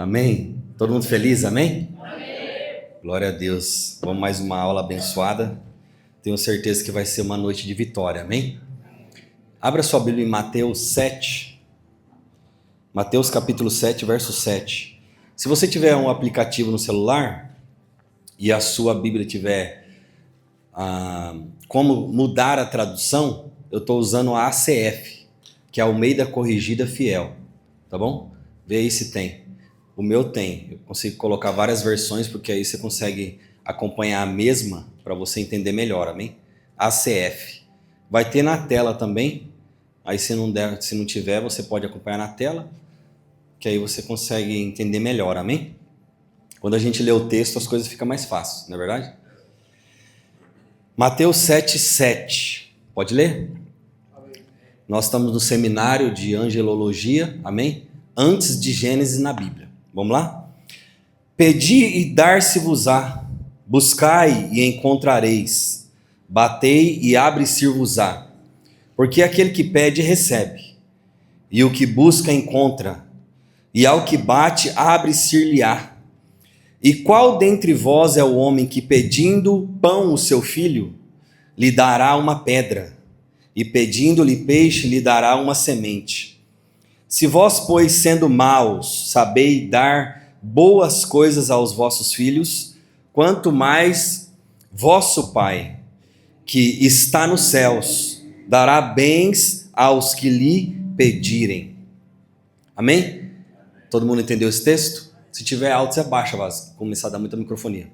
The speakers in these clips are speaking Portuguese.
Amém? Todo mundo feliz, amém? Amém. Glória a Deus. Vamos mais uma aula abençoada. Tenho certeza que vai ser uma noite de vitória, amém? Abra sua Bíblia em Mateus 7. Mateus capítulo 7, verso 7. Se você tiver um aplicativo no celular e a sua Bíblia tiver como mudar a tradução, eu estou usando a ACF, que é a Almeida Corrigida Fiel, tá bom? Vê aí se tem. O meu tem, eu consigo colocar várias versões, porque aí você consegue acompanhar a mesma para você entender melhor, amém? ACF. Vai ter na tela também, aí se não tiver, você pode acompanhar na tela, que aí você consegue entender melhor, amém? Quando a gente lê o texto, as coisas ficam mais fáceis, não é verdade? Mateus 7,7. Pode ler? Amém. Nós estamos no seminário de angelologia, amém? Antes de Gênesis na Bíblia. Vamos lá? Pedi e dar-se-vos-á, buscai e encontrareis, batei e abre-se-vos-á, porque aquele que pede recebe, e o que busca encontra, e ao que bate abre-se-lhe-á. E qual dentre vós é o homem que, pedindo pão ao seu filho, lhe dará uma pedra, e pedindo-lhe peixe, lhe dará uma semente? Se vós, pois, sendo maus, sabeis dar boas coisas aos vossos filhos, quanto mais vosso Pai, que está nos céus, dará bens aos que lhe pedirem. Amém? Todo mundo entendeu esse texto? Se tiver alto, você abaixa, vai começar a dar muita microfonia.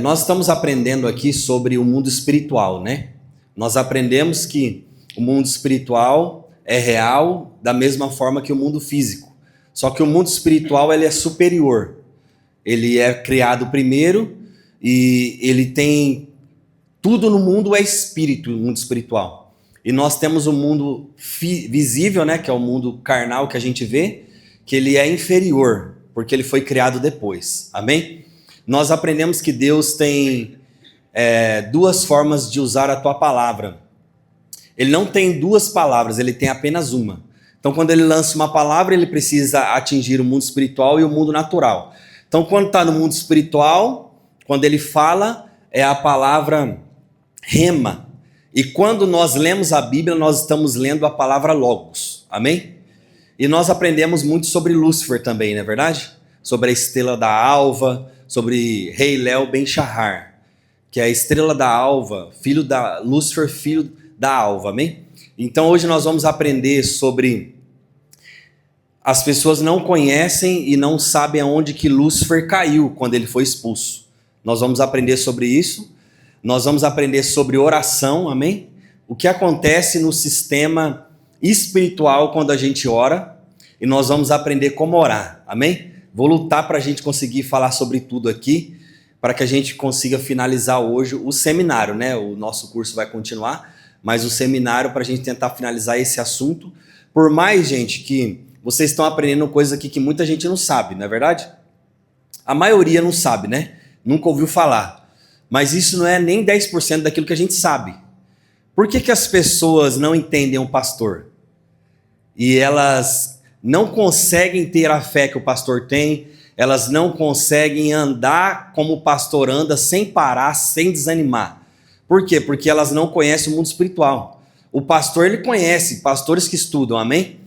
Nós estamos aprendendo aqui sobre o mundo espiritual, né? Nós aprendemos que o mundo espiritual é real da mesma forma que o mundo físico. Só que o mundo espiritual ele é superior. Ele é criado primeiro e ele tem... Tudo no mundo é espírito, o mundo espiritual. E nós temos o mundo visível, né, que é o mundo carnal que a gente vê, que ele é inferior, porque ele foi criado depois. Amém? Nós aprendemos que Deus tem duas formas de usar a tua palavra. Ele não tem duas palavras, ele tem apenas uma. Então, quando ele lança uma palavra, ele precisa atingir o mundo espiritual e o mundo natural. Então, quando está no mundo espiritual, quando ele fala, é a palavra rema. E quando nós lemos a Bíblia, nós estamos lendo a palavra logos. Amém? E nós aprendemos muito sobre Lúcifer também, não é verdade? Sobre a estrela da alva, sobre Rei Léo Ben-Shahar, que é a estrela da alva, filho da Lúcifer, filho da alva, amém? Então hoje nós vamos aprender sobre... As pessoas não conhecem e não sabem aonde que Lúcifer caiu quando ele foi expulso. Nós vamos aprender sobre isso. Nós vamos aprender sobre oração, amém? O que acontece no sistema espiritual quando a gente ora. E nós vamos aprender como orar, amém? Vou lutar para a gente conseguir falar sobre tudo aqui, para que a gente consiga finalizar hoje o seminário, né? O nosso curso vai continuar, mas o seminário para a gente tentar finalizar esse assunto. Por mais, gente, que vocês estão aprendendo coisas aqui que muita gente não sabe, não é verdade? A maioria não sabe, né? Nunca ouviu falar. Mas isso não é nem 10% daquilo que a gente sabe. Por que as pessoas não entendem o pastor? E elas não conseguem ter a fé que o pastor tem, elas não conseguem andar como o pastor anda, sem parar, sem desanimar. Por quê? Porque elas não conhecem o mundo espiritual. O pastor, ele conhece, pastores que estudam, amém?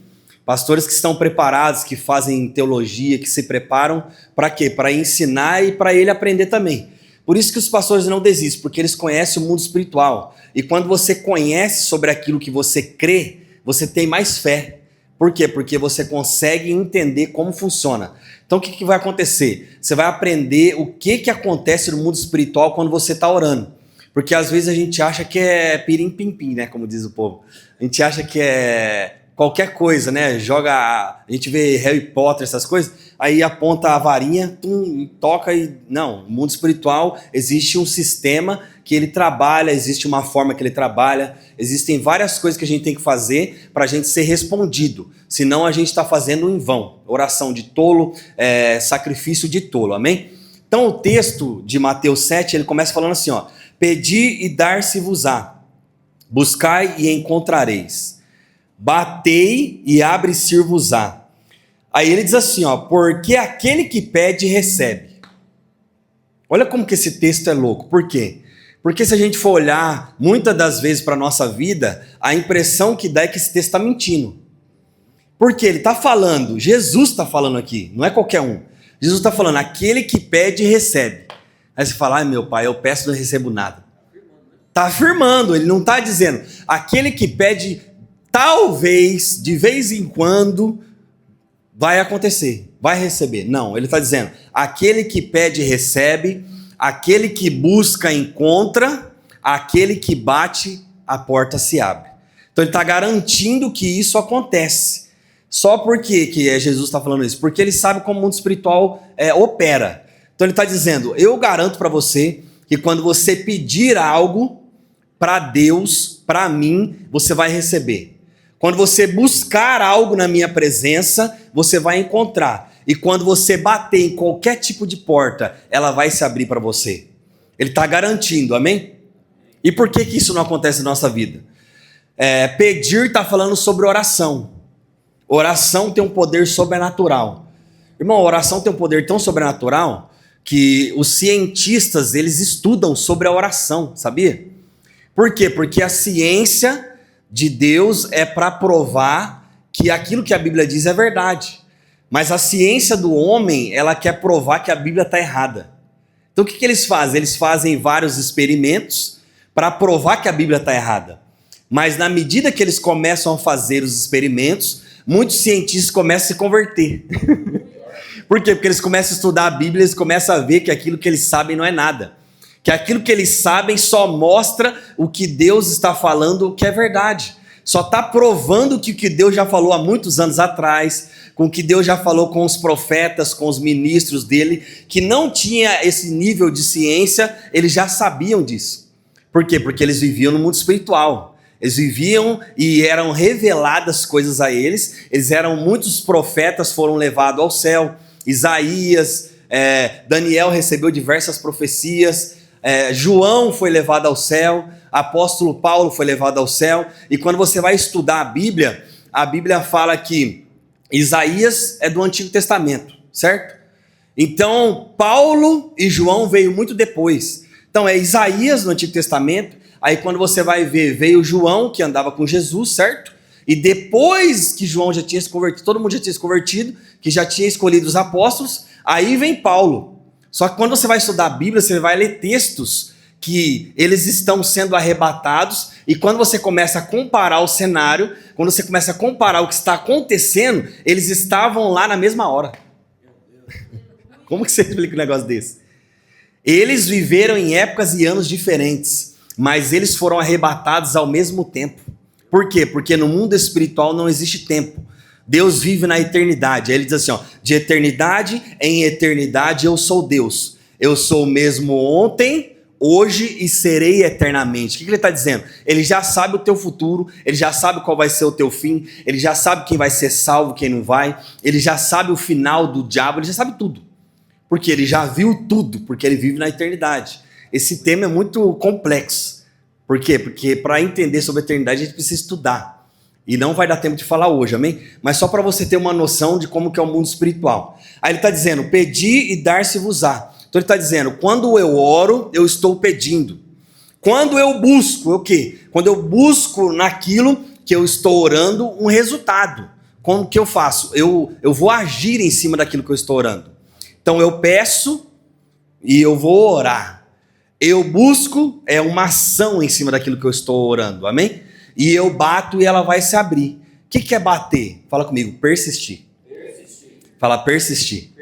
Pastores que estão preparados, que fazem teologia, que se preparam para quê? Para ensinar e para ele aprender também. Por isso que os pastores não desistem, porque eles conhecem o mundo espiritual. E quando você conhece sobre aquilo que você crê, você tem mais fé. Por quê? Porque você consegue entender como funciona. Então o que vai acontecer? Você vai aprender o que acontece no mundo espiritual quando você está orando. Porque às vezes a gente acha que é pirim-pim-pim, né? Como diz o povo. A gente acha que é qualquer coisa, né? A gente vê Harry Potter, essas coisas, aí aponta a varinha, e toca e... Não, no mundo espiritual existe um sistema que ele trabalha, existe uma forma que ele trabalha, existem várias coisas que a gente tem que fazer para a gente ser respondido. Senão a gente está fazendo em vão. Oração de tolo, sacrifício de tolo, amém? Então o texto de Mateus 7, ele começa falando assim, ó: pedi e dar-se-vos-á, buscai e encontrareis, batei e abre-se-vos-á. Aí ele diz assim, ó, porque aquele que pede, recebe. Olha como que esse texto é louco. Por quê? Porque se a gente for olhar, muitas das vezes para a nossa vida, a impressão que dá é que esse texto está mentindo. Porque ele está falando, Jesus está falando aqui, não é qualquer um. Jesus está falando, aquele que pede, recebe. Aí você fala, ai meu pai, eu peço e não recebo nada. Está afirmando, ele não está dizendo, aquele que pede, talvez, de vez em quando, vai acontecer, vai receber. Não, ele está dizendo, aquele que pede, recebe, aquele que busca, encontra, aquele que bate, a porta se abre. Então ele está garantindo que isso acontece. Só porque que Jesus está falando isso? Porque ele sabe como o mundo espiritual opera. Então ele está dizendo, eu garanto para você que quando você pedir algo para Deus, para mim, você vai receber. Quando você buscar algo na minha presença, você vai encontrar. E quando você bater em qualquer tipo de porta, ela vai se abrir para você. Ele está garantindo, amém? E por que isso não acontece na nossa vida? Pedir está falando sobre oração. Oração tem um poder sobrenatural. Irmão, oração tem um poder tão sobrenatural que os cientistas, eles estudam sobre a oração, sabia? Por quê? Porque a ciência de Deus é para provar que aquilo que a Bíblia diz é verdade. Mas a ciência do homem, ela quer provar que a Bíblia está errada. Então o que eles fazem? Eles fazem vários experimentos para provar que a Bíblia está errada. Mas na medida que eles começam a fazer os experimentos, muitos cientistas começam a se converter. Por quê? Porque eles começam a estudar a Bíblia, eles começam a ver que aquilo que eles sabem não é nada. Que aquilo que eles sabem só mostra o que Deus está falando que é verdade. Só está provando que o que Deus já falou há muitos anos atrás, com o que Deus já falou com os profetas, com os ministros dele, que não tinha esse nível de ciência, eles já sabiam disso. Por quê? Porque eles viviam no mundo espiritual. Eles viviam e eram reveladas coisas a eles. Muitos profetas foram levados ao céu. Isaías, Daniel recebeu diversas profecias. João foi levado ao céu, apóstolo Paulo foi levado ao céu, e quando você vai estudar a Bíblia fala que Isaías é do Antigo Testamento, certo? Então, Paulo e João veio muito depois. Então, é Isaías no Antigo Testamento, aí quando você vai ver, veio João, que andava com Jesus, certo? E depois que João já tinha se convertido, todo mundo já tinha se convertido, que já tinha escolhido os apóstolos, aí vem Paulo. Só que quando você vai estudar a Bíblia, você vai ler textos que eles estão sendo arrebatados, e quando você começa a comparar o cenário, quando você começa a comparar o que está acontecendo, eles estavam lá na mesma hora. Como que você explica um negócio desse? Eles viveram em épocas e anos diferentes, mas eles foram arrebatados ao mesmo tempo. Por quê? Porque no mundo espiritual não existe tempo. Deus vive na eternidade. Aí ele diz assim, ó, de eternidade em eternidade eu sou Deus. Eu sou o mesmo ontem, hoje e serei eternamente. O que ele está dizendo? Ele já sabe o teu futuro, ele já sabe qual vai ser o teu fim, ele já sabe quem vai ser salvo, quem não vai, ele já sabe o final do diabo, ele já sabe tudo. Porque ele já viu tudo, porque ele vive na eternidade. Esse tema é muito complexo. Por quê? Porque para entender sobre a eternidade a gente precisa estudar. E não vai dar tempo de falar hoje, amém? Mas só para você ter uma noção de como que é o mundo espiritual. Aí ele está dizendo, pedi e dar-se-vos-á. Então ele está dizendo, quando eu oro, eu estou pedindo. Quando eu busco, o quê? Quando eu busco naquilo que eu estou orando um resultado. Como que eu faço? Eu vou agir em cima daquilo que eu estou orando. Então eu peço e eu vou orar. Eu busco uma ação em cima daquilo que eu estou orando, amém? E eu bato e ela vai se abrir. O que é bater? Fala comigo, persistir. Fala persistir.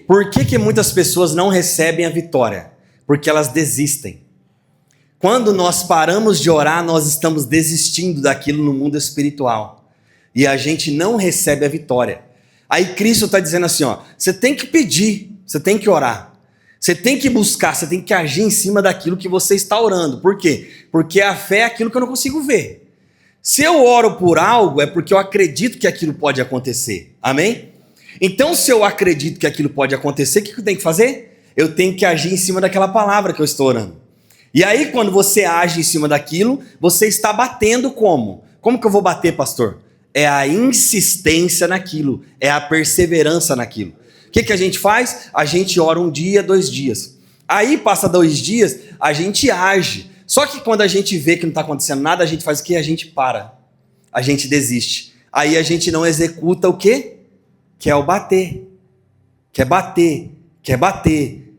Por que muitas pessoas não recebem a vitória? Porque elas desistem. Quando nós paramos de orar, nós estamos desistindo daquilo no mundo espiritual. E a gente não recebe a vitória. Aí Cristo está dizendo assim, ó, você tem que pedir, você tem que orar. Você tem que buscar, você tem que agir em cima daquilo que você está orando. Por quê? Porque a fé é aquilo que eu não consigo ver. Se eu oro por algo, é porque eu acredito que aquilo pode acontecer. Amém? Então, se eu acredito que aquilo pode acontecer, o que eu tenho que fazer? Eu tenho que agir em cima daquela palavra que eu estou orando. E aí, quando você age em cima daquilo, você está batendo como? Como que eu vou bater, pastor? é a insistência naquilo, é a perseverança naquilo. O que a gente faz? A gente ora 1 dia, 2 dias. Aí passa 2 dias, a gente age. Só que quando a gente vê que não está acontecendo nada, a gente faz o quê? A gente para. A gente desiste. Aí a gente não executa o quê? Que é o bater. Quer bater.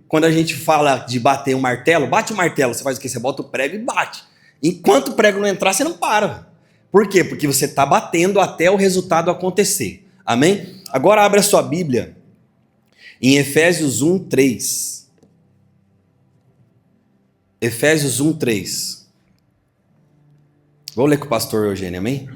Quando a gente fala de bater um martelo, bate o martelo, você faz o quê? Você bota o prego e bate. Enquanto o prego não entrar, você não para. Por quê? Porque você está batendo até o resultado acontecer. Amém? Agora abre a sua Bíblia em Efésios 1:3. Efésios 1:3. Vou ler com o pastor Eugênio, amém?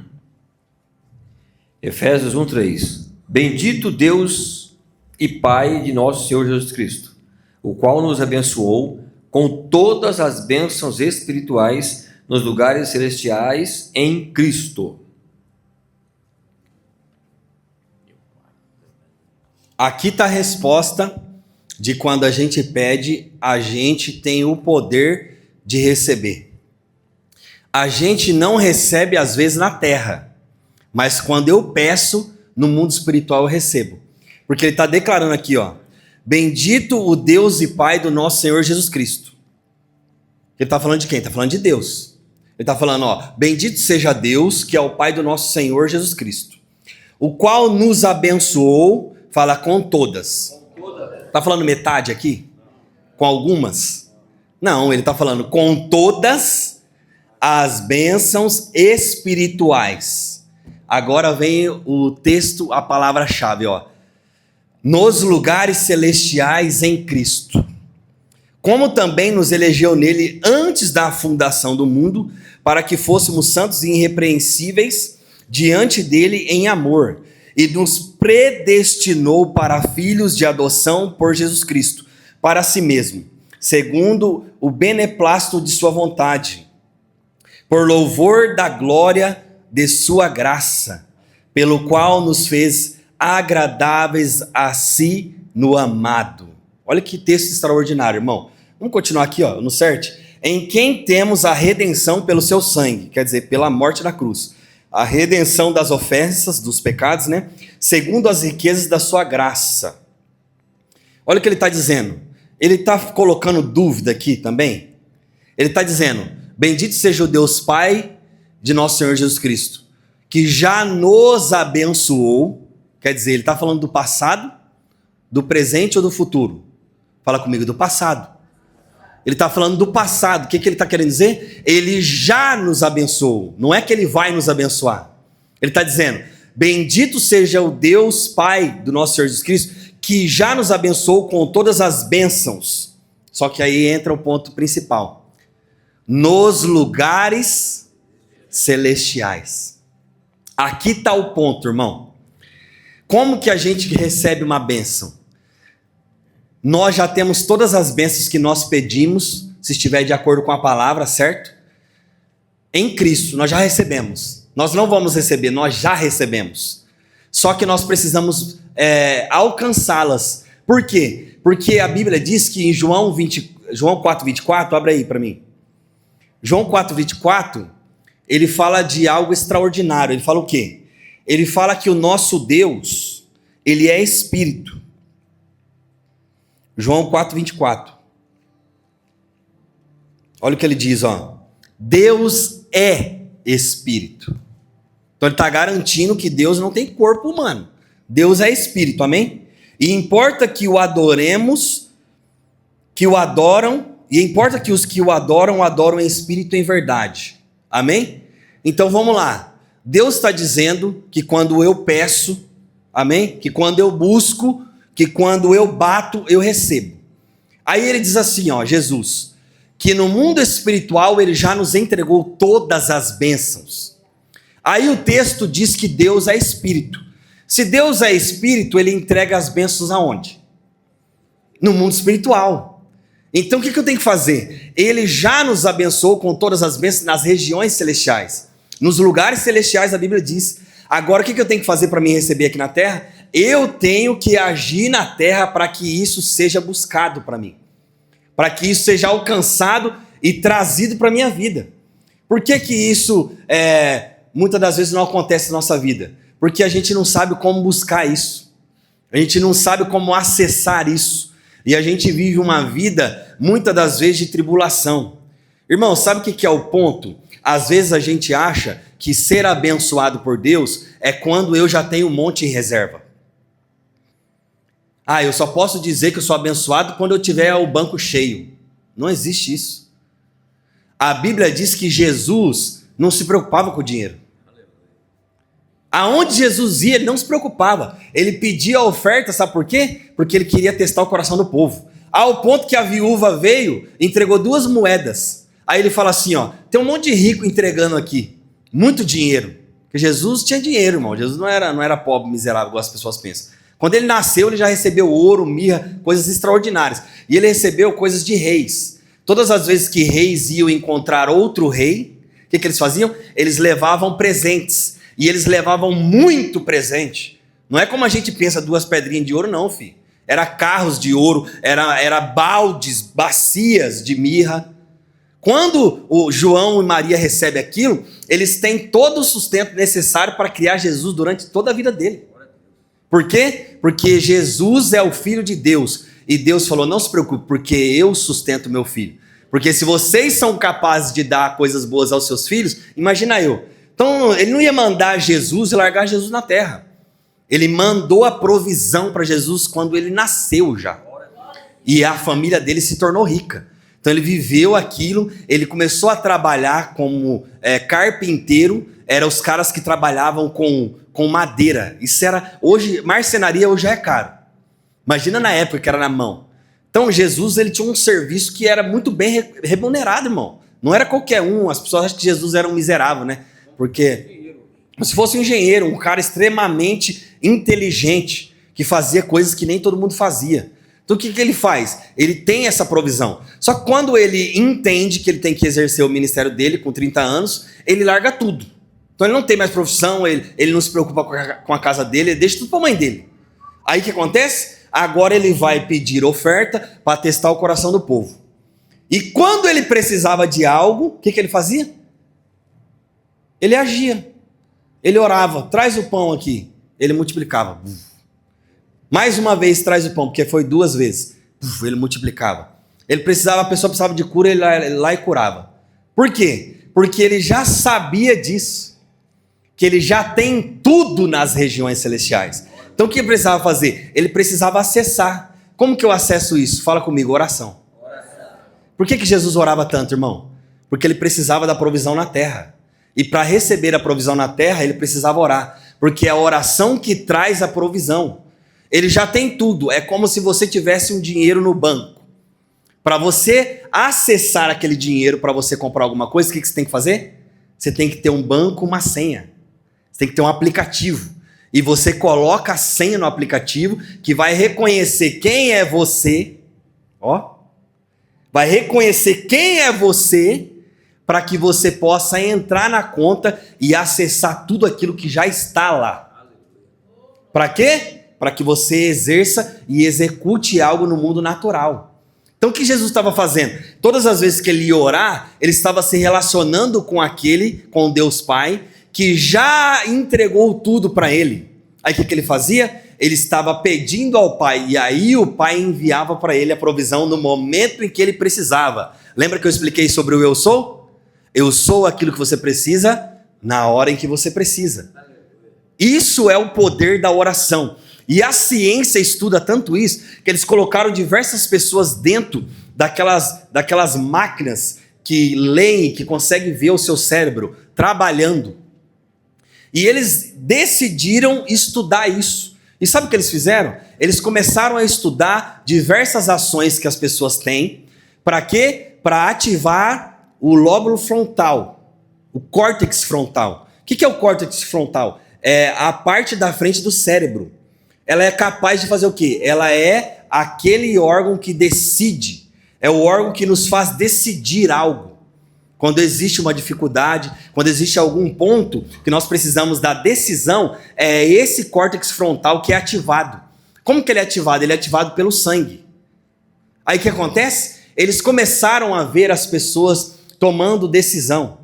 Efésios 1:3. Bendito Deus e Pai de nosso Senhor Jesus Cristo, o qual nos abençoou com todas as bênçãos espirituais nos lugares celestiais em Cristo. Aqui está a resposta de quando a gente pede, a gente tem o poder de receber. A gente não recebe às vezes na terra, mas quando eu peço, no mundo espiritual eu recebo. Porque ele está declarando aqui, ó, bendito o Deus e Pai do nosso Senhor Jesus Cristo. Ele está falando de quem? Está falando de Deus. Ele está falando, ó, bendito seja Deus, que é o Pai do nosso Senhor Jesus Cristo, o qual nos abençoou, fala com todas. Está falando metade aqui? Com algumas? Não, ele está falando com todas as bênçãos espirituais. Agora vem o texto, a palavra-chave, ó. Nos lugares celestiais em Cristo. Como também nos elegeu nele antes da fundação do mundo, para que fôssemos santos e irrepreensíveis diante dele em amor, e nos predestinou para filhos de adoção por Jesus Cristo, para si mesmo, segundo o beneplácito de sua vontade, por louvor da glória de sua graça, pelo qual nos fez agradáveis a si no amado. Olha que texto extraordinário, irmão. Vamos continuar aqui, ó, no certo. Em quem temos a redenção pelo seu sangue, quer dizer, pela morte na cruz. A redenção das ofensas, dos pecados, né? Segundo as riquezas da sua graça. Olha o que ele está dizendo. Ele está colocando dúvida aqui também. Ele está dizendo, bendito seja o Deus Pai de nosso Senhor Jesus Cristo, que já nos abençoou. Quer dizer, ele está falando do passado, do presente ou do futuro? Fala comigo, do passado. Ele está falando do passado. O que ele está querendo dizer? Ele já nos abençoou. Não é que ele vai nos abençoar. Ele está dizendo, bendito seja o Deus Pai do nosso Senhor Jesus Cristo, que já nos abençoou com todas as bênçãos. Só que aí entra o ponto principal. Nos lugares celestiais. Aqui está o ponto, irmão. Como que a gente recebe uma bênção? Nós já temos todas as bênçãos que nós pedimos, se estiver de acordo com a palavra, certo? Em Cristo, nós já recebemos. Nós não vamos receber, nós já recebemos. Só que nós precisamos alcançá-las. Por quê? Porque a Bíblia diz que em João 4:24, abre aí para mim. João 4:24, ele fala de algo extraordinário. Ele fala o quê? Ele fala que o nosso Deus, ele é Espírito. João 4:24. Olha o que ele diz, ó. Deus é Espírito. Então ele está garantindo que Deus não tem corpo humano. Deus é Espírito, amém? E importa que o adoremos, que o adoram, e importa que os que o adoram em espírito e em verdade. Amém? Então vamos lá. Deus está dizendo que quando eu peço, amém? Que quando eu busco, que quando eu bato, eu recebo. Aí ele diz assim, ó, Jesus, que no mundo espiritual ele já nos entregou todas as bênçãos. Aí o texto diz que Deus é Espírito. Se Deus é Espírito, ele entrega as bênçãos aonde? No mundo espiritual. Então o que eu tenho que fazer? Ele já nos abençoou com todas as bênçãos nas regiões celestiais. Nos lugares celestiais a Bíblia diz. Agora o que eu tenho que fazer para me receber aqui na terra? Eu tenho que agir na terra para que isso seja buscado para mim. Para que isso seja alcançado e trazido para a minha vida. Por que isso muitas das vezes não acontece na nossa vida? Porque a gente não sabe como buscar isso. A gente não sabe como acessar isso. E a gente vive uma vida, muitas das vezes, de tribulação. Irmão, sabe o que é o ponto? Às vezes a gente acha que ser abençoado por Deus é quando eu já tenho um monte em reserva. Eu só posso dizer que eu sou abençoado quando eu tiver o banco cheio. Não existe isso. A Bíblia diz que Jesus não se preocupava com o dinheiro. Aonde Jesus ia, ele não se preocupava. Ele pedia a oferta, sabe por quê? Porque ele queria testar o coração do povo. Ao ponto que a viúva veio, entregou 2 moedas. Aí ele fala assim, tem um monte de rico entregando aqui. Muito dinheiro. Porque Jesus tinha dinheiro, irmão. Jesus não era pobre, miserável, igual as pessoas pensam. Quando ele nasceu, ele já recebeu ouro, mirra, coisas extraordinárias. E ele recebeu coisas de reis. Todas as vezes que reis iam encontrar outro rei, o que eles faziam? Eles levavam presentes. E eles levavam muito presente. Não é como a gente pensa 2 pedrinhas de ouro, não, filho. Era carros de ouro, era baldes, bacias de mirra. Quando o João e Maria recebem aquilo, eles têm todo o sustento necessário para criar Jesus durante toda a vida dele. Por quê? Porque Jesus é o Filho de Deus. E Deus falou, não se preocupe, porque eu sustento meu filho. Porque se vocês são capazes de dar coisas boas aos seus filhos, imagina eu. Então, ele não ia mandar Jesus e largar Jesus na terra. Ele mandou a provisão para Jesus quando ele nasceu já. E a família dele se tornou rica. Então, ele viveu aquilo, ele começou a trabalhar como carpinteiro, eram os caras que trabalhavam com madeira. Isso era, hoje, marcenaria hoje é caro. Imagina na época que era na mão. Então, Jesus, ele tinha um serviço que era muito bem remunerado, irmão. Não era qualquer um, as pessoas acham que Jesus era um miserável, né? Porque se fosse um engenheiro, um cara extremamente inteligente, que fazia coisas que nem todo mundo fazia. Então o que ele faz? Ele tem essa provisão. Só que quando ele entende que ele tem que exercer o ministério dele com 30 anos, ele larga tudo. Então ele não tem mais profissão, ele não se preocupa com a casa dele, ele deixa tudo para a mãe dele. Aí o que acontece? Agora ele vai pedir oferta para testar o coração do povo. E quando ele precisava de algo, o que ele fazia? Ele agia, ele orava, traz o pão aqui, ele multiplicava. Mais uma vez traz o pão, porque foi 2 vezes, ele multiplicava. Ele precisava, a pessoa precisava de cura, ele lá e curava. Por quê? Porque ele já sabia disso, que ele já tem tudo nas regiões celestiais. Então o que ele precisava fazer? Ele precisava acessar. Como que eu acesso isso? Fala comigo, oração. Por que Jesus orava tanto, irmão? Porque ele precisava da provisão na terra. E para receber a provisão na terra, ele precisava orar. Porque é a oração que traz a provisão. Ele já tem tudo. É como se você tivesse um dinheiro no banco. Para você acessar aquele dinheiro, para você comprar alguma coisa, o que você tem que fazer? Você tem que ter um banco, uma senha. Você tem que ter um aplicativo. E você coloca a senha no aplicativo, que vai reconhecer quem é você. Vai reconhecer quem é você, para que você possa entrar na conta e acessar tudo aquilo que já está lá. Para quê? Para que você exerça e execute algo no mundo natural. Então o que Jesus estava fazendo? Todas as vezes que ele ia orar, ele estava se relacionando com Deus Pai, que já entregou tudo para ele. Aí o que ele fazia? Ele estava pedindo ao Pai, e aí o Pai enviava para ele a provisão no momento em que ele precisava. Lembra que eu expliquei sobre o eu sou? Eu sou aquilo que você precisa na hora em que você precisa. Isso é o poder da oração. E a ciência estuda tanto isso, que eles colocaram diversas pessoas dentro daquelas máquinas que leem, que conseguem ver o seu cérebro trabalhando. E eles decidiram estudar isso. E sabe o que eles fizeram? Eles começaram a estudar diversas ações que as pessoas têm. Para quê? Para ativar o lóbulo frontal, o córtex frontal. O que é o córtex frontal? É a parte da frente do cérebro. Ela é capaz de fazer o quê? Ela é aquele órgão que decide. É o órgão que nos faz decidir algo. Quando existe uma dificuldade, quando existe algum ponto que nós precisamos da decisão, é esse córtex frontal que é ativado. Como que ele é ativado? Ele é ativado pelo sangue. Aí o que acontece? Eles começaram a ver as pessoas tomando decisão.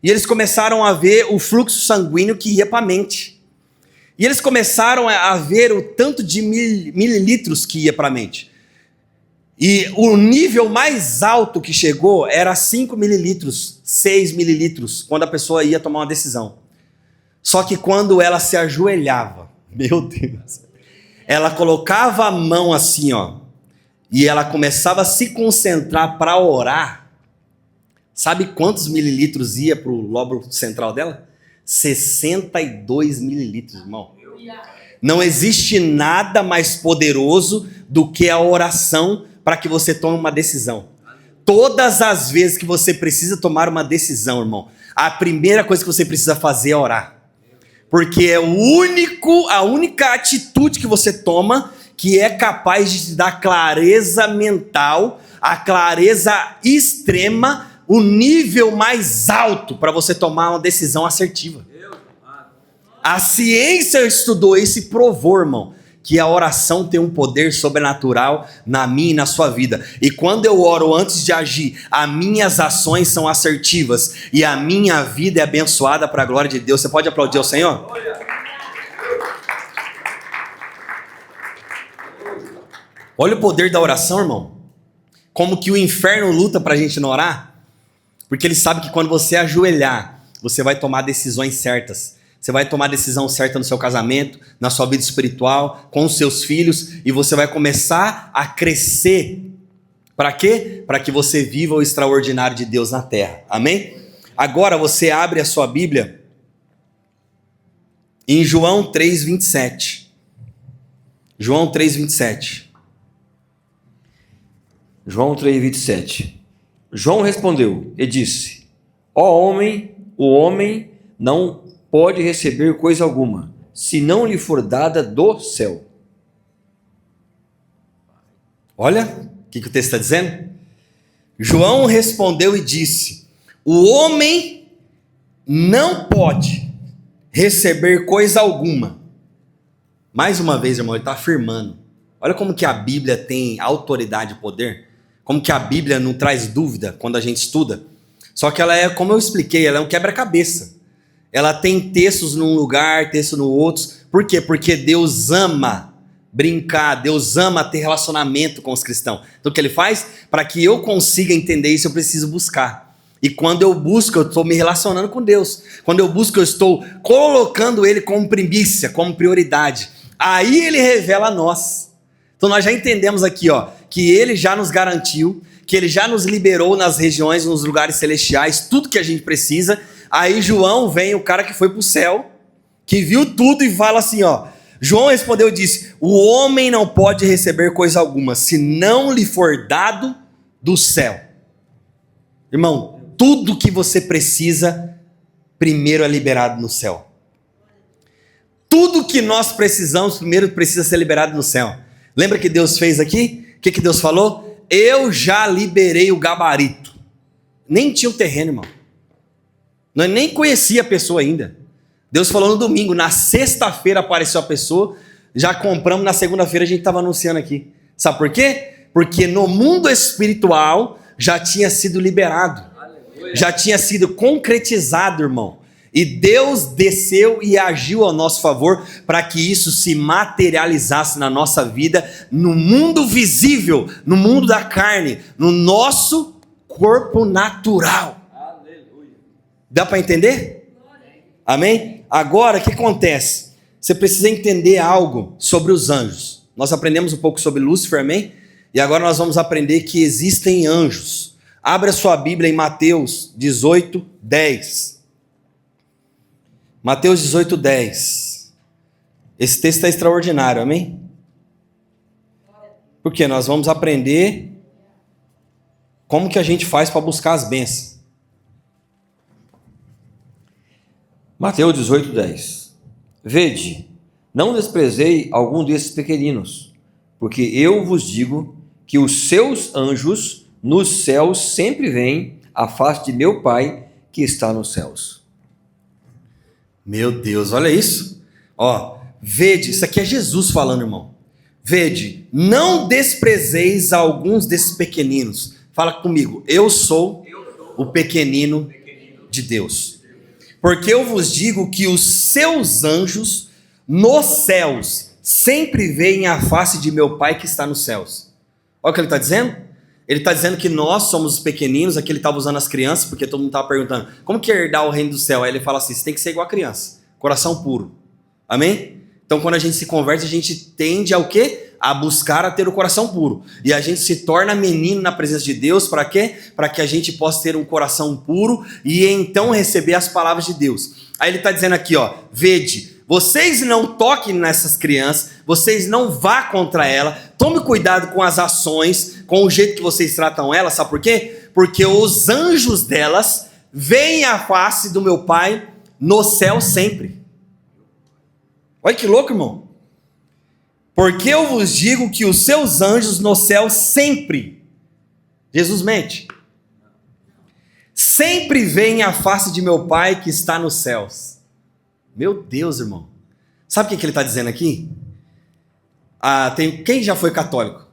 E eles começaram a ver o fluxo sanguíneo que ia para a mente. E eles começaram a ver o tanto de mililitros que ia para a mente. E o nível mais alto que chegou era 5 mililitros, 6 mililitros, quando a pessoa ia tomar uma decisão. Só que quando ela se ajoelhava, meu Deus, ela colocava a mão assim, ó, e ela começava a se concentrar para orar. Sabe quantos mililitros ia para o lóbulo central dela? 62 mililitros, irmão. Não existe nada mais poderoso do que a oração para que você tome uma decisão. Todas as vezes que você precisa tomar uma decisão, irmão, a primeira coisa que você precisa fazer é orar. Porque é a única atitude que você toma que é capaz de te dar clareza mental, a clareza extrema, o nível mais alto para você tomar uma decisão assertiva. A ciência estudou isso e provou, irmão, que a oração tem um poder sobrenatural na minha e na sua vida. E quando eu oro antes de agir, as minhas ações são assertivas e a minha vida é abençoada para a glória de Deus. Você pode aplaudir ao Senhor? Olha o poder da oração, irmão. Como que o inferno luta para a gente não orar? Porque ele sabe que quando você ajoelhar, você vai tomar decisões certas. Você vai tomar a decisão certa no seu casamento, na sua vida espiritual, com os seus filhos, e você vai começar a crescer. Para quê? Para que você viva o extraordinário de Deus na terra. Amém? Agora você abre a sua Bíblia em João 3,27. João 3,27. João 3,27. João respondeu e disse: Ó homem, o homem não pode receber coisa alguma, se não lhe for dada do céu. Olha o que o texto está dizendo. João respondeu e disse: o homem não pode receber coisa alguma. Mais uma vez, irmão, ele está afirmando. Olha como que a Bíblia tem autoridade e poder. Como que a Bíblia não traz dúvida quando a gente estuda. Só que ela é, como eu expliquei, ela é um quebra-cabeça. Ela tem textos num lugar, textos no outro. Por quê? Porque Deus ama brincar, Deus ama ter relacionamento com os cristãos. Então o que ele faz? Para que eu consiga entender isso, eu preciso buscar. E quando eu busco, eu estou me relacionando com Deus. Quando eu busco, eu estou colocando Ele como primícia, como prioridade. Aí Ele revela a nós. Então nós já entendemos aqui, ó, que Ele já nos garantiu, que Ele já nos liberou nas regiões, nos lugares celestiais, tudo que a gente precisa. Aí João vem, o cara que foi para o céu, que viu tudo e fala assim, ó. João respondeu e disse: o homem não pode receber coisa alguma, se não lhe for dado do céu. Irmão, tudo que você precisa, primeiro é liberado no céu. Tudo que nós precisamos, primeiro precisa ser liberado no céu. Lembra que Deus fez aqui? O que Deus falou? Eu já liberei o gabarito. Nem tinha o terreno, irmão. Nós nem conhecia a pessoa ainda. Deus falou no domingo, na sexta-feira apareceu a pessoa, já compramos, na segunda-feira a gente estava anunciando aqui. Sabe por quê? Porque no mundo espiritual já tinha sido liberado. Aleluia. Já tinha sido concretizado, irmão. E Deus desceu e agiu ao nosso favor para que isso se materializasse na nossa vida, no mundo visível, no mundo da carne, no nosso corpo natural. Aleluia. Dá para entender? Amém? Agora, o que acontece? Você precisa entender algo sobre os anjos. Nós aprendemos um pouco sobre Lúcifer, amém? E agora nós vamos aprender que existem anjos. Abra sua Bíblia em Mateus 18, 10. Mateus 18, 10. Esse texto é extraordinário, amém? Porque nós vamos aprender como que a gente faz para buscar as bênçãos. Mateus 18, 10. Vede, não desprezei algum desses pequeninos, porque eu vos digo que os seus anjos nos céus sempre veem a face de meu Pai que está nos céus. Meu Deus, olha isso. Ó, vede, isso aqui é Jesus falando, irmão. Vede, não desprezeis alguns desses pequeninos. Fala comigo, eu sou o pequenino de Deus. Porque eu vos digo que os seus anjos nos céus sempre veem a face de meu Pai que está nos céus. Olha o que ele está dizendo. Ele está dizendo que nós somos os pequeninos. Aqui ele estava usando as crianças, porque todo mundo estava perguntando, como que é herdar o reino do céu? Aí ele fala assim, você tem que ser igual a criança, coração puro. Amém? Então quando a gente se converte, a gente tende ao quê? A buscar a ter o coração puro. E a gente se torna menino na presença de Deus, para quê? Para que a gente possa ter um coração puro e então receber as palavras de Deus. Aí ele está dizendo aqui, ó, vede, vocês não toquem nessas crianças, vocês não vá contra ela, tome cuidado com as ações, com o jeito que vocês tratam ela, sabe por quê? Porque os anjos delas veem a face do meu Pai no céu sempre. Olha que louco, irmão. Porque eu vos digo que os seus anjos no céu sempre, Jesus mente, sempre veem a face de meu Pai que está nos céus. Meu Deus, irmão. Sabe o que ele está dizendo aqui? Quem já foi católico?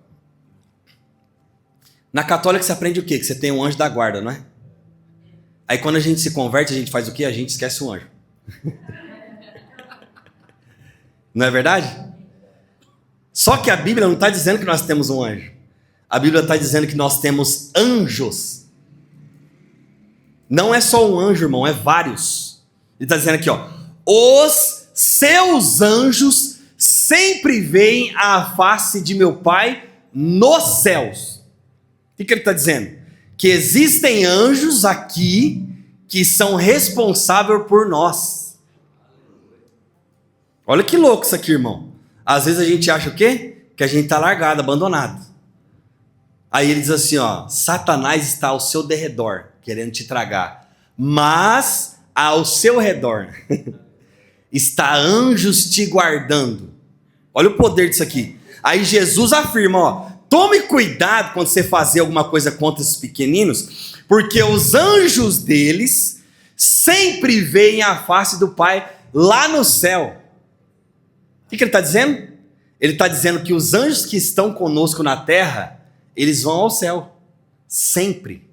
Na católica você aprende o quê? Que você tem um anjo da guarda, não é? Aí quando a gente se converte, a gente faz o quê? A gente esquece o anjo. Não é verdade? Só que a Bíblia não está dizendo que nós temos um anjo. A Bíblia está dizendo que nós temos anjos. Não é só um anjo, irmão, é vários. Ele está dizendo aqui, ó, os seus anjos sempre veem a face de meu Pai nos céus. O que ele está dizendo? Que existem anjos aqui que são responsáveis por nós. Olha que louco isso aqui, irmão. Às vezes a gente acha o quê? Que a gente está largado, abandonado. Aí ele diz assim, ó, Satanás está ao seu derredor, querendo te tragar. Mas ao seu redor está anjos te guardando. Olha o poder disso aqui. Aí Jesus afirma, ó, tome cuidado quando você fazer alguma coisa contra esses pequeninos, porque os anjos deles sempre veem a face do Pai lá no céu. O que ele está dizendo? Ele está dizendo que os anjos que estão conosco na terra, eles vão ao céu, sempre.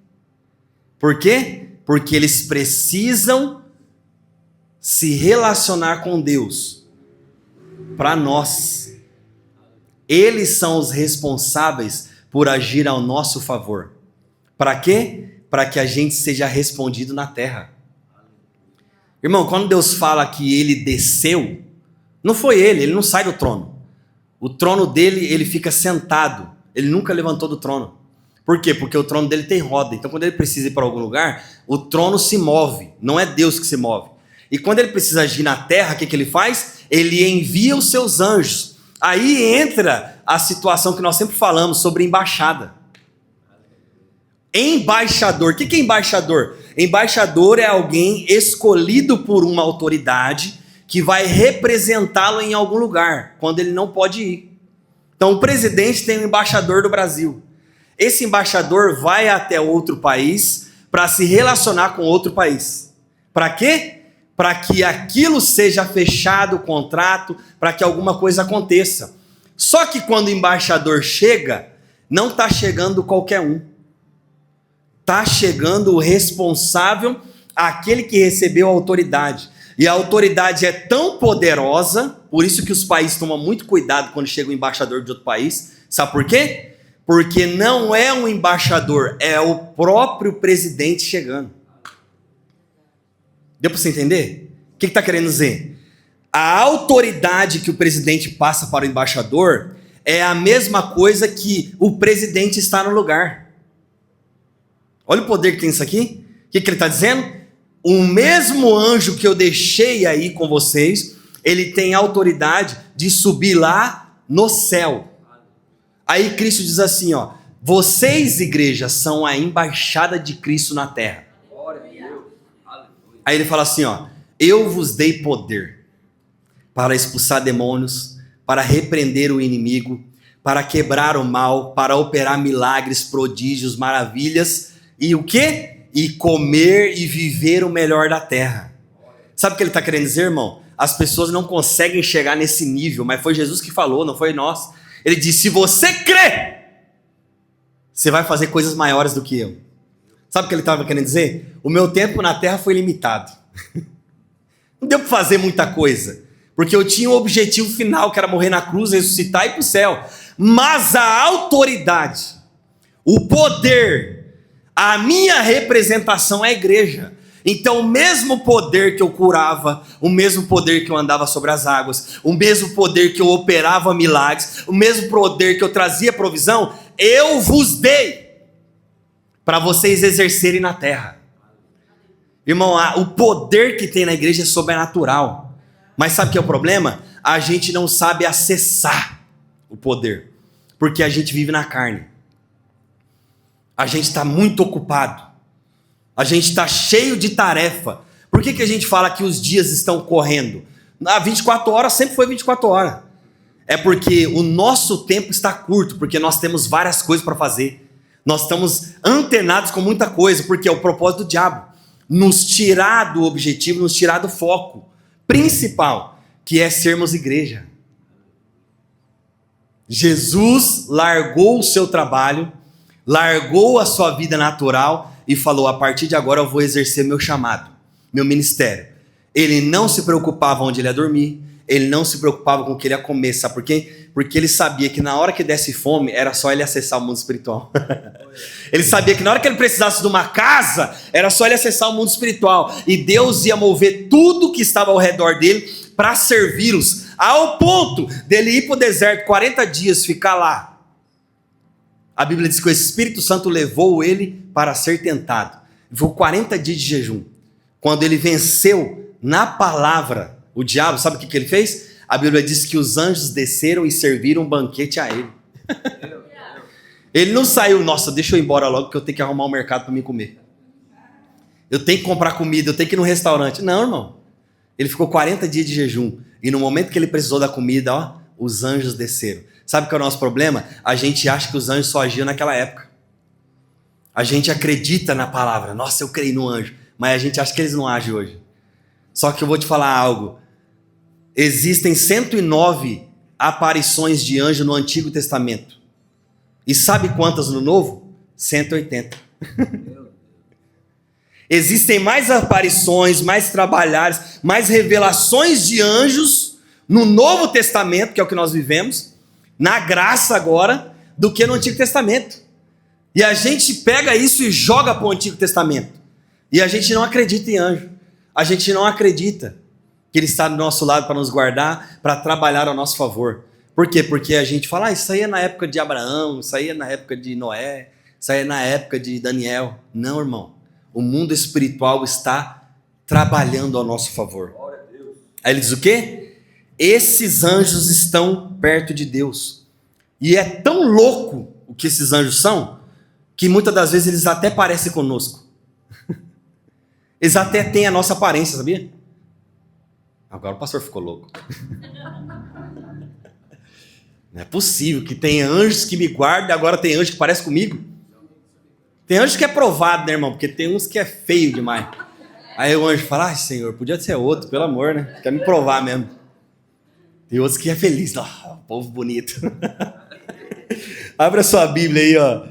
Por quê? Porque eles precisam se relacionar com Deus, para nós. Eles são os responsáveis por agir ao nosso favor. Para quê? Para que a gente seja respondido na terra. Irmão, quando Deus fala que ele desceu, não foi ele não sai do trono. O trono dele, ele fica sentado. Ele nunca levantou do trono. Por quê? Porque o trono dele tem roda. Então quando ele precisa ir para algum lugar, o trono se move. Não é Deus que se move. E quando ele precisa agir na terra, o que ele faz? Ele envia os seus anjos. Aí entra a situação que nós sempre falamos sobre embaixada. Embaixador. O que é embaixador? Embaixador é alguém escolhido por uma autoridade que vai representá-lo em algum lugar, quando ele não pode ir. Então o presidente tem um embaixador do Brasil. Esse embaixador vai até outro país para se relacionar com outro país. Para quê? Para que aquilo seja fechado, o contrato, para que alguma coisa aconteça. Só que quando o embaixador chega, não está chegando qualquer um. Está chegando o responsável, aquele que recebeu a autoridade. E a autoridade é tão poderosa, por isso que os países tomam muito cuidado quando chega um embaixador de outro país. Sabe por quê? Porque não é um embaixador, é o próprio presidente chegando. Deu para você entender? O que está querendo dizer? A autoridade que o presidente passa para o embaixador é a mesma coisa que o presidente está no lugar. Olha o poder que tem isso aqui. O que ele está dizendo? O mesmo anjo que eu deixei aí com vocês, ele tem autoridade de subir lá no céu. Aí Cristo diz assim, ó, vocês, igreja, são a embaixada de Cristo na terra. Aí ele fala assim, ó, eu vos dei poder para expulsar demônios, para repreender o inimigo, para quebrar o mal, para operar milagres, prodígios, maravilhas, e o quê? E comer e viver o melhor da terra. Sabe o que ele está querendo dizer, irmão? As pessoas não conseguem chegar nesse nível, mas foi Jesus que falou, não foi nós. Ele disse, se você crê, você vai fazer coisas maiores do que eu. Sabe o que ele estava querendo dizer? O meu tempo na terra foi limitado. Não deu para fazer muita coisa, porque eu tinha um objetivo final, que era morrer na cruz, ressuscitar e ir para o céu. Mas a autoridade, o poder, a minha representação é a igreja. Então o mesmo poder que eu curava, o mesmo poder que eu andava sobre as águas, o mesmo poder que eu operava milagres, o mesmo poder que eu trazia provisão, eu vos dei para vocês exercerem na terra. Irmão, o poder que tem na igreja é sobrenatural. Mas sabe o que é o problema? A gente não sabe acessar o poder, porque a gente vive na carne. A gente está muito ocupado. A gente está cheio de tarefa. Por que a gente fala que os dias estão correndo? 24 horas sempre foi 24 horas. É porque o nosso tempo está curto, porque nós temos várias coisas para fazer. Nós estamos antenados com muita coisa, porque é o propósito do diabo. Nos tirar do objetivo, nos tirar do foco principal, que é sermos igreja. Jesus largou o seu trabalho, largou a sua vida natural e falou: a partir de agora eu vou exercer meu chamado, meu ministério. Ele não se preocupava onde ele ia dormir, ele não se preocupava com o que ele ia comer, sabe por quê? Porque ele sabia que na hora que desse fome, era só ele acessar o mundo espiritual. Ele sabia que na hora que ele precisasse de uma casa, era só ele acessar o mundo espiritual. E Deus ia mover tudo que estava ao redor dele para servi-los, ao ponto dele ir para o deserto 40 dias, ficar lá. A Bíblia diz que o Espírito Santo levou ele para ser tentado. Foi 40 dias de jejum. Quando ele venceu na palavra o diabo, sabe o que ele fez? A Bíblia diz que os anjos desceram e serviram um banquete a ele. Ele não saiu: nossa, deixa eu ir embora logo que eu tenho que arrumar um mercado para me comer. Eu tenho que comprar comida, eu tenho que ir no restaurante. Não, irmão. Ele ficou 40 dias de jejum. E no momento que ele precisou da comida, ó, os anjos desceram. Sabe qual é o nosso problema? A gente acha que os anjos só agiam naquela época. A gente acredita na palavra. Nossa, eu creio no anjo. Mas a gente acha que eles não agem hoje. Só que eu vou te falar algo. Existem 109 aparições de anjo no Antigo Testamento. E sabe quantas no Novo? 180. Existem mais aparições, mais trabalhares, mais revelações de anjos no Novo Testamento, que é o que nós vivemos, na graça agora, do que no Antigo Testamento. E a gente pega isso e joga para o Antigo Testamento. E a gente não acredita em anjo. A gente não acredita que ele está do nosso lado para nos guardar, para trabalhar ao nosso favor. Por quê? Porque a gente fala: isso aí é na época de Abraão, isso aí é na época de Noé, isso aí é na época de Daniel. Não, irmão. O mundo espiritual está trabalhando ao nosso favor. Aí ele diz o quê? Esses anjos estão perto de Deus. E é tão louco o que esses anjos são, que muitas das vezes eles até parecem conosco. Eles até têm a nossa aparência, sabia? Agora o pastor ficou louco. Não é possível que tem anjos que me guardam e agora tem anjo que parece comigo. Tem anjo que é provado, né, irmão? Porque tem uns que é feio demais. Aí o anjo fala: ai, Senhor, podia ser outro, pelo amor, né? Quer me provar mesmo. Tem outros que é feliz. Oh, povo bonito. Abra sua Bíblia aí, ó.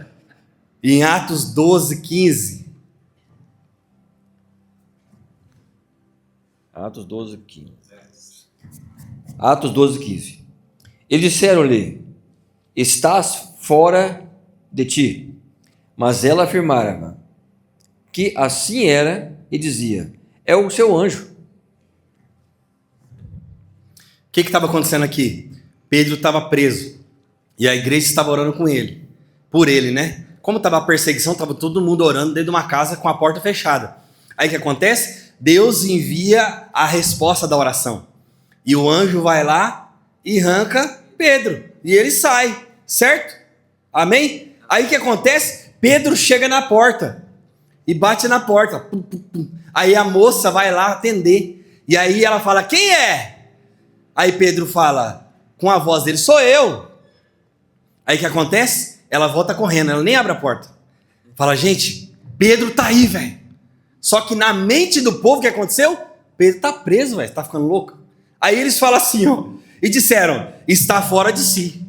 Em Atos 12, 15. Atos 12, 15. Atos 12, 15. Eles disseram-lhe: estás fora de ti. Mas ela afirmava que assim era e dizia: é o seu anjo. O que estava acontecendo aqui? Pedro estava preso e a igreja estava orando com ele, por ele, né? Como estava a perseguição, estava todo mundo orando dentro de uma casa com a porta fechada. Aí o que acontece? Deus envia a resposta da oração. E o anjo vai lá e arranca Pedro. E ele sai, certo? Amém? Aí o que acontece? Pedro chega na porta e bate na porta. Pum, pum, pum. Aí a moça vai lá atender. E aí ela fala: quem é? Aí Pedro fala, com a voz dele: sou eu. Aí o que acontece? Ela volta correndo, ela nem abre a porta. Fala: gente, Pedro tá aí, velho. Só que na mente do povo, o que aconteceu? Pedro tá preso, velho, tá ficando louco. Aí eles falam assim, ó, e disseram: está fora de si.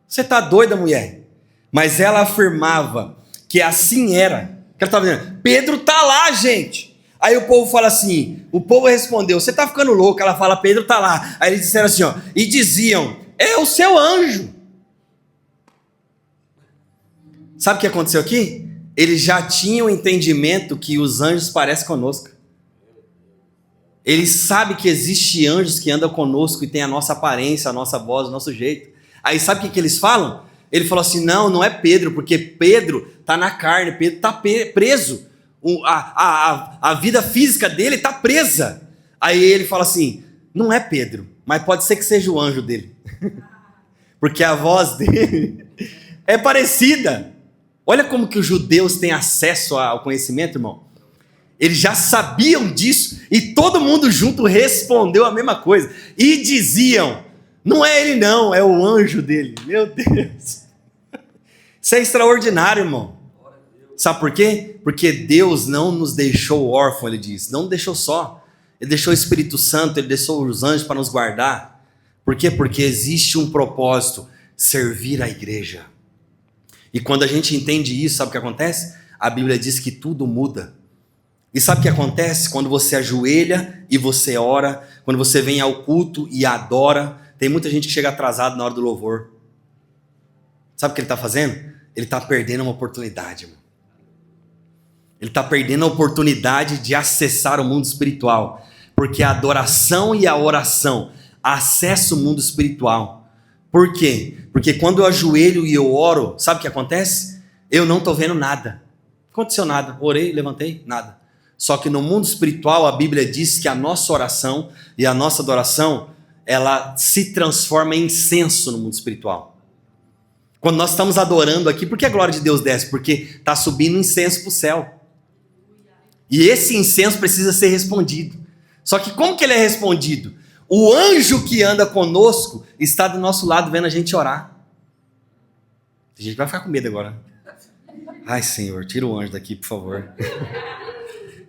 Você tá doida, mulher? Mas ela afirmava que assim era. O cara estava dizendo, Pedro tá lá, gente. Aí o povo fala assim, o povo respondeu, você tá ficando louco. Ela fala, Pedro tá lá. Aí eles disseram assim, ó, e diziam, é o seu anjo. Sabe o que aconteceu aqui? Eles já tinham entendimento que os anjos parecem conosco. Eles sabem que existe anjos que andam conosco e tem a nossa aparência, a nossa voz, o nosso jeito. Aí sabe o que eles falam? Ele falou assim, não é Pedro, porque Pedro está na carne, Pedro está preso. A vida física dele está presa. Aí ele fala assim, não é Pedro, mas pode ser que seja o anjo dele. Porque a voz dele é parecida. Olha como que os judeus têm acesso ao conhecimento, irmão. Eles já sabiam disso e todo mundo junto respondeu a mesma coisa. E diziam, não é ele não, é o anjo dele. Meu Deus. Isso é extraordinário, irmão. Sabe por quê? Porque Deus não nos deixou órfãos, ele diz. Não deixou só. Ele deixou o Espírito Santo, ele deixou os anjos para nos guardar. Por quê? Porque existe um propósito, servir a igreja. E quando a gente entende isso, sabe o que acontece? A Bíblia diz que tudo muda. E sabe o que acontece? Quando você ajoelha e você ora, quando você vem ao culto e adora, tem muita gente que chega atrasado na hora do louvor. Sabe o que ele está fazendo? Ele está perdendo uma oportunidade, irmão. Ele está perdendo a oportunidade de acessar o mundo espiritual. Porque a adoração e a oração acessam o mundo espiritual. Por quê? Porque quando eu ajoelho e eu oro, sabe o que acontece? Eu não estou vendo nada. Não aconteceu nada. Orei, levantei, nada. Só que no mundo espiritual a Bíblia diz que a nossa oração e a nossa adoração, ela se transforma em incenso no mundo espiritual. Quando nós estamos adorando aqui, por que a glória de Deus desce? Porque está subindo incenso para o céu. E esse incenso precisa ser respondido. Só que como que ele é respondido? O anjo que anda conosco está do nosso lado vendo a gente orar. A gente vai ficar com medo agora. Ai, Senhor, tira o anjo daqui, por favor.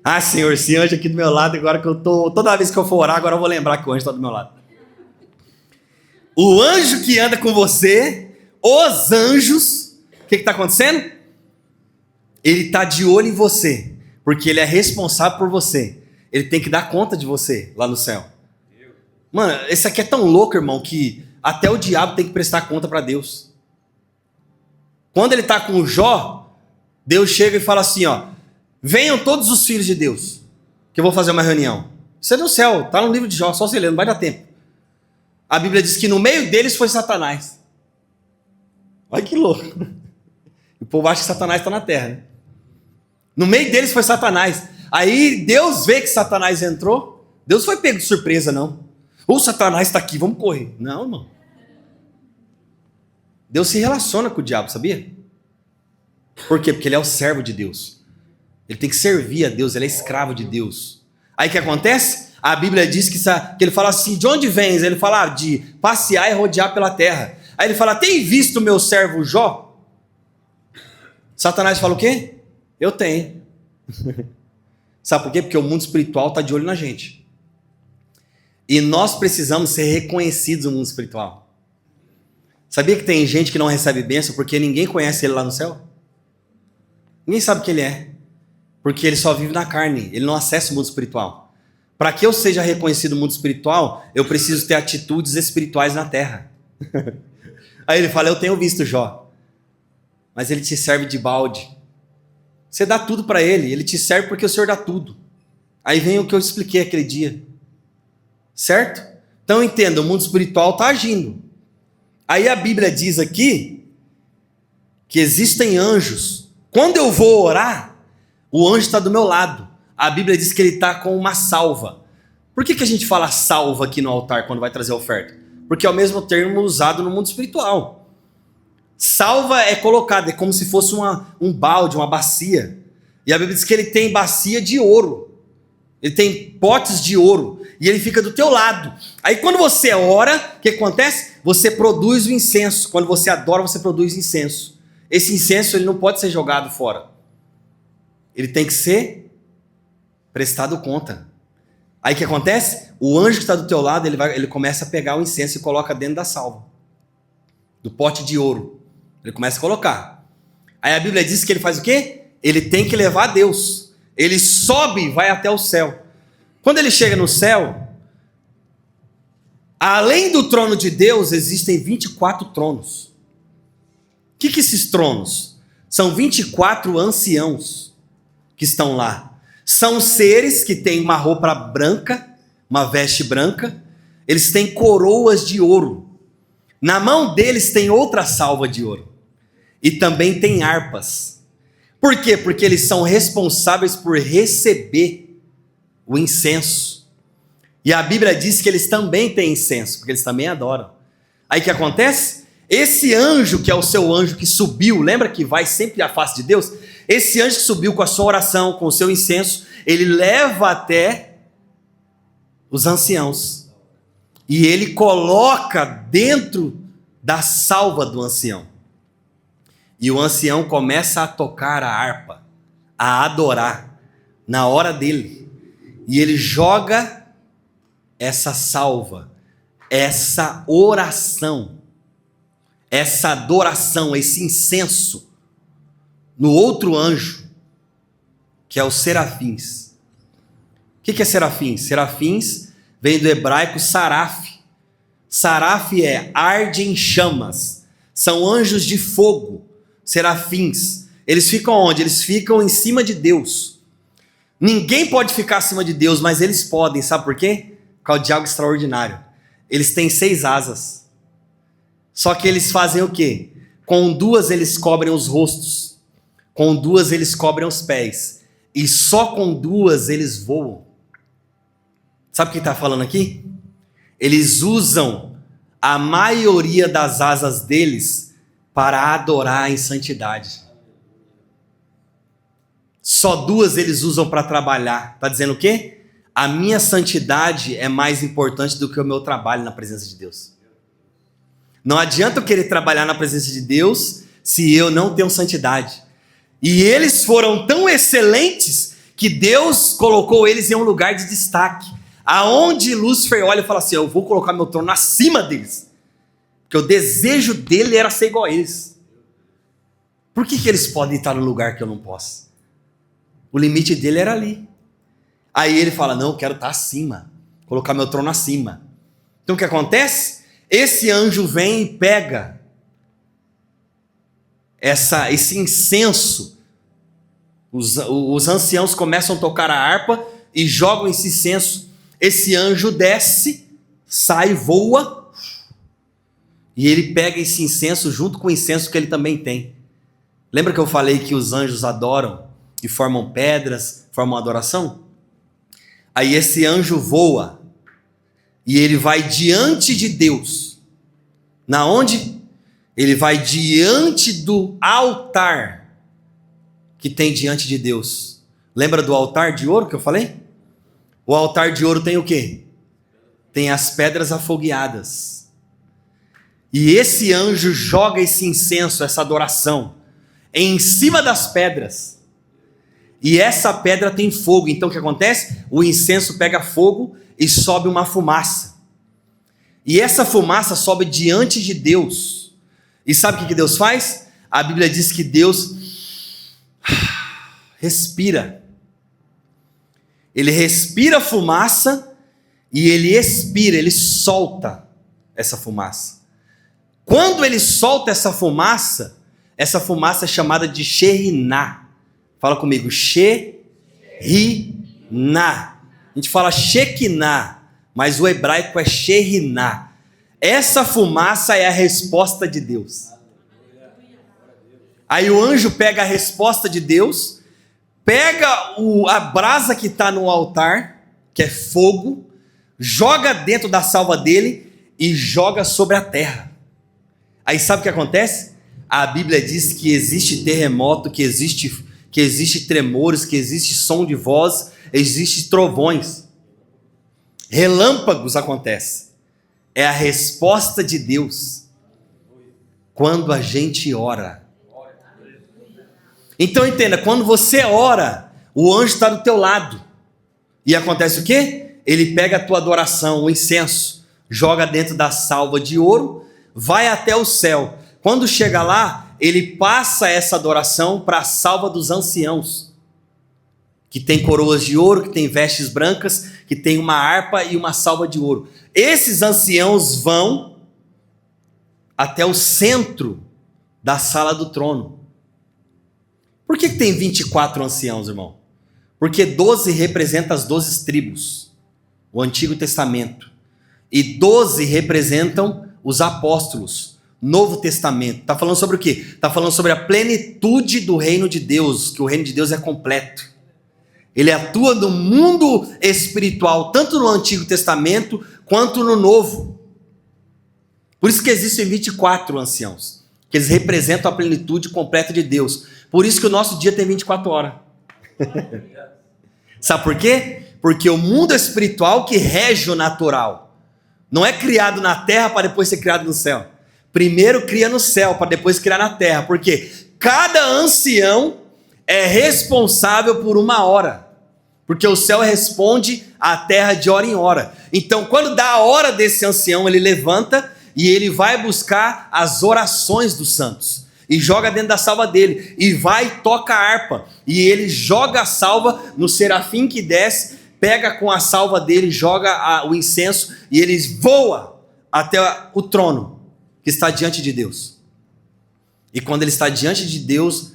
Ah, Senhor, esse anjo aqui do meu lado, agora que eu tô... Toda vez que eu for orar, agora eu vou lembrar que o anjo está do meu lado. O anjo que anda com você, os anjos, o que está acontecendo? Ele está de olho em você, porque ele é responsável por você. Ele tem que dar conta de você lá no céu. Mano, esse aqui é tão louco, irmão, que até o diabo tem que prestar conta para Deus. Quando ele está com o Jó, Deus chega e fala assim, ó, venham todos os filhos de Deus, que eu vou fazer uma reunião. Isso é do céu, está no livro de Jó, só você ler, não vai dar tempo. A Bíblia diz que no meio deles foi Satanás. Olha que louco. O povo acha que Satanás está na terra, né? No meio deles foi Satanás. Aí Deus vê que Satanás entrou. Deus foi pego de surpresa, não. O Satanás está aqui, vamos correr. Não, irmão. Deus se relaciona com o diabo, sabia? Por quê? Porque ele é o servo de Deus. Ele tem que servir a Deus, ele é escravo de Deus. Aí o que acontece? A Bíblia diz que ele fala assim, de onde vens? Ele fala de passear e rodear pela terra. Aí ele fala, tem visto o meu servo Jó? Satanás fala o quê? Eu tenho. Sabe por quê? Porque o mundo espiritual está de olho na gente. E nós precisamos ser reconhecidos no mundo espiritual. Sabia que tem gente que não recebe bênção porque ninguém conhece ele lá no céu? Ninguém sabe quem ele é. Porque ele só vive na carne, ele não acessa o mundo espiritual. Para que eu seja reconhecido no mundo espiritual, eu preciso ter atitudes espirituais na terra. Aí ele fala, eu tenho visto Jó, mas ele te serve de balde. Você dá tudo para ele, ele te serve porque o Senhor dá tudo. Aí vem o que eu expliquei aquele dia. Certo? Então entenda, o mundo espiritual está agindo. Aí a Bíblia diz aqui que existem anjos. Quando eu vou orar, o anjo está do meu lado. A Bíblia diz que ele está com uma salva. Por que a gente fala salva aqui no altar quando vai trazer a oferta? Porque é o mesmo termo usado no mundo espiritual. Salva é colocada, é como se fosse um balde, uma bacia. E a Bíblia diz que ele tem bacia de ouro. Ele tem potes de ouro. E ele fica do teu lado. Aí quando você ora, o que acontece? Você produz o incenso. Quando você adora, você produz incenso. Esse incenso ele não pode ser jogado fora. Ele tem que ser prestado conta. Aí o que acontece? O anjo que está do teu lado, ele começa a pegar o incenso e coloca dentro da salva. Do pote de ouro. Ele começa a colocar. Aí a Bíblia diz que ele faz o quê? Ele tem que levar a Deus. Ele sobe e vai até o céu. Quando ele chega no céu, além do trono de Deus, existem 24 tronos. O que esses tronos? São 24 anciãos que estão lá. São seres que têm uma roupa branca, uma veste branca. Eles têm coroas de ouro. Na mão deles tem outra salva de ouro. E também tem harpas. Por quê? Porque eles são responsáveis por receber o incenso. E a Bíblia diz que eles também têm incenso, porque eles também adoram. Aí o que acontece? Esse anjo, que é o seu anjo que subiu, lembra que vai sempre à face de Deus? Esse anjo que subiu com a sua oração, com o seu incenso, ele leva até os anciãos. E ele coloca dentro da salva do ancião. E o ancião começa a tocar a harpa, a adorar, na hora dele. E ele joga essa salva, essa oração, essa adoração, esse incenso, no outro anjo, que é os serafins. O que é serafins? Serafins vem do hebraico saraf. Saraf é arde em chamas. São anjos de fogo, serafins. Eles ficam onde? Eles ficam em cima de Deus. Ninguém pode ficar acima de Deus, mas eles podem. Sabe por quê? Por causa de algo extraordinário. Eles têm 6 asas. Só que eles fazem o quê? Com 2 eles cobrem os rostos. Com 2 eles cobrem os pés. E só com 2 eles voam. Sabe o que está falando aqui? Eles usam a maioria das asas deles para adorar em santidade. Só 2 eles usam para trabalhar. Está dizendo o quê? A minha santidade é mais importante do que o meu trabalho na presença de Deus. Não adianta eu querer trabalhar na presença de Deus se eu não tenho santidade. E eles foram tão excelentes que Deus colocou eles em um lugar de destaque. Aonde Lúcifer olha e fala assim, eu vou colocar meu trono acima deles. Porque o desejo dele era ser igual a eles. Por que eles podem estar no lugar que eu não posso? O limite dele era ali. Aí ele fala, não, eu quero estar acima. Colocar meu trono acima. Então o que acontece? Esse anjo vem e pega esse incenso. Os anciãos começam a tocar a harpa e jogam esse incenso. Esse anjo desce, sai, voa, e ele pega esse incenso junto com o incenso que ele também tem. Lembra que eu falei que os anjos adoram e formam pedras, formam adoração? Aí esse anjo voa e ele vai diante de Deus. Na onde? Ele vai diante do altar que tem diante de Deus. Lembra do altar de ouro que eu falei? O altar de ouro tem o quê? Tem as pedras afogueadas. E esse anjo joga esse incenso, essa adoração, em cima das pedras. E essa pedra tem fogo. Então o que acontece? O incenso pega fogo e sobe uma fumaça. E essa fumaça sobe diante de Deus. E sabe o que Deus faz? A Bíblia diz que Deus respira. Ele respira fumaça e ele expira, ele solta essa fumaça. Quando ele solta essa fumaça é chamada de Sheriná. Fala comigo, Sheriná. A gente fala Shekinah, mas o hebraico é Sheriná. Essa fumaça é a resposta de Deus. Aí o anjo pega a resposta de Deus, pega a brasa que está no altar, que é fogo, joga dentro da salva dele e joga sobre a terra. Aí sabe o que acontece? A Bíblia diz que existe terremoto, que existe tremores, que existe som de voz, existe trovões. Relâmpagos acontecem. É a resposta de Deus quando a gente ora. Então entenda, quando você ora, o anjo está do teu lado. E acontece o quê? Ele pega a tua adoração, o incenso, joga dentro da salva de ouro, vai até o céu. Quando chega lá, ele passa essa adoração para a salva dos anciãos, que tem coroas de ouro, que tem vestes brancas, que tem uma harpa e uma salva de ouro. Esses anciãos vão até o centro da sala do trono. Por que tem 24 anciãos, irmão? Porque 12 representa as 12 tribos, o Antigo Testamento. E 12 representam os apóstolos, Novo Testamento. Está falando sobre o quê? Está falando sobre a plenitude do reino de Deus, que o reino de Deus é completo. Ele atua no mundo espiritual, tanto no Antigo Testamento quanto no Novo. Por isso que existem 24 anciãos, que eles representam a plenitude completa de Deus. Por isso que o nosso dia tem 24 horas. Sabe por quê? Porque o mundo espiritual que rege o natural. Não é criado na terra para depois ser criado no céu. Primeiro cria no céu para depois criar na terra. Porque cada ancião é responsável por uma hora. Porque o céu responde à terra de hora em hora. Então, quando dá a hora desse ancião, ele levanta e ele vai buscar as orações dos santos. E joga dentro da salva dele. E vai e toca a harpa. E ele joga a salva no serafim que desce, pega com a salva dele, joga o incenso e ele voa até o trono que está diante de Deus. E quando ele está diante de Deus,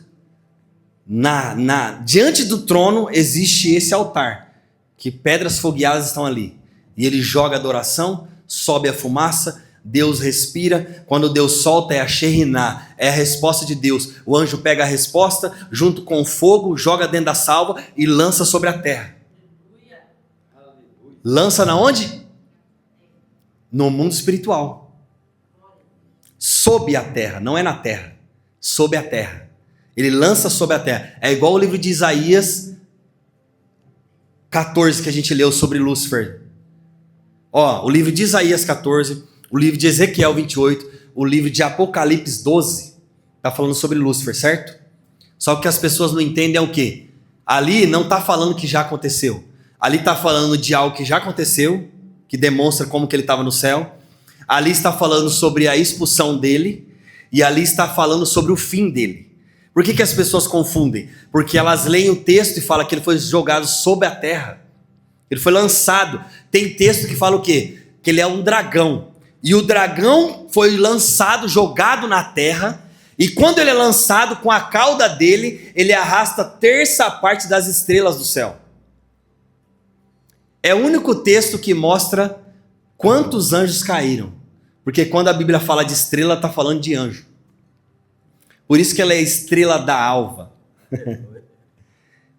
diante do trono existe esse altar, que pedras fogueadas estão ali. E ele joga a adoração, sobe a fumaça, Deus respira, quando Deus solta é a Sheriná, é a resposta de Deus. O anjo pega a resposta, junto com o fogo, joga dentro da salva e lança sobre a terra. Lança na onde? No mundo espiritual. Sob a terra, não é na terra. Sob a terra. Ele lança sobre a terra. É igual o livro de Isaías 14 que a gente leu sobre Lúcifer. O livro de Isaías 14, o livro de Ezequiel 28, o livro de Apocalipse 12, está falando sobre Lúcifer, certo? Só que as pessoas não entendem é o quê? Ali não está falando que já aconteceu. Ali está falando de algo que já aconteceu, que demonstra como que ele estava no céu. Ali está falando sobre a expulsão dele. E ali está falando sobre o fim dele. Por que as pessoas confundem? Porque elas leem o texto e falam que ele foi jogado sobre a terra. Ele foi lançado. Tem texto que fala o quê? Que ele é um dragão. E o dragão foi lançado, jogado na terra. E quando ele é lançado, com a cauda dele, ele arrasta a terça parte das estrelas do céu. É o único texto que mostra quantos anjos caíram. Porque quando a Bíblia fala de estrela, está falando de anjo. Por isso que ela é a estrela da alva.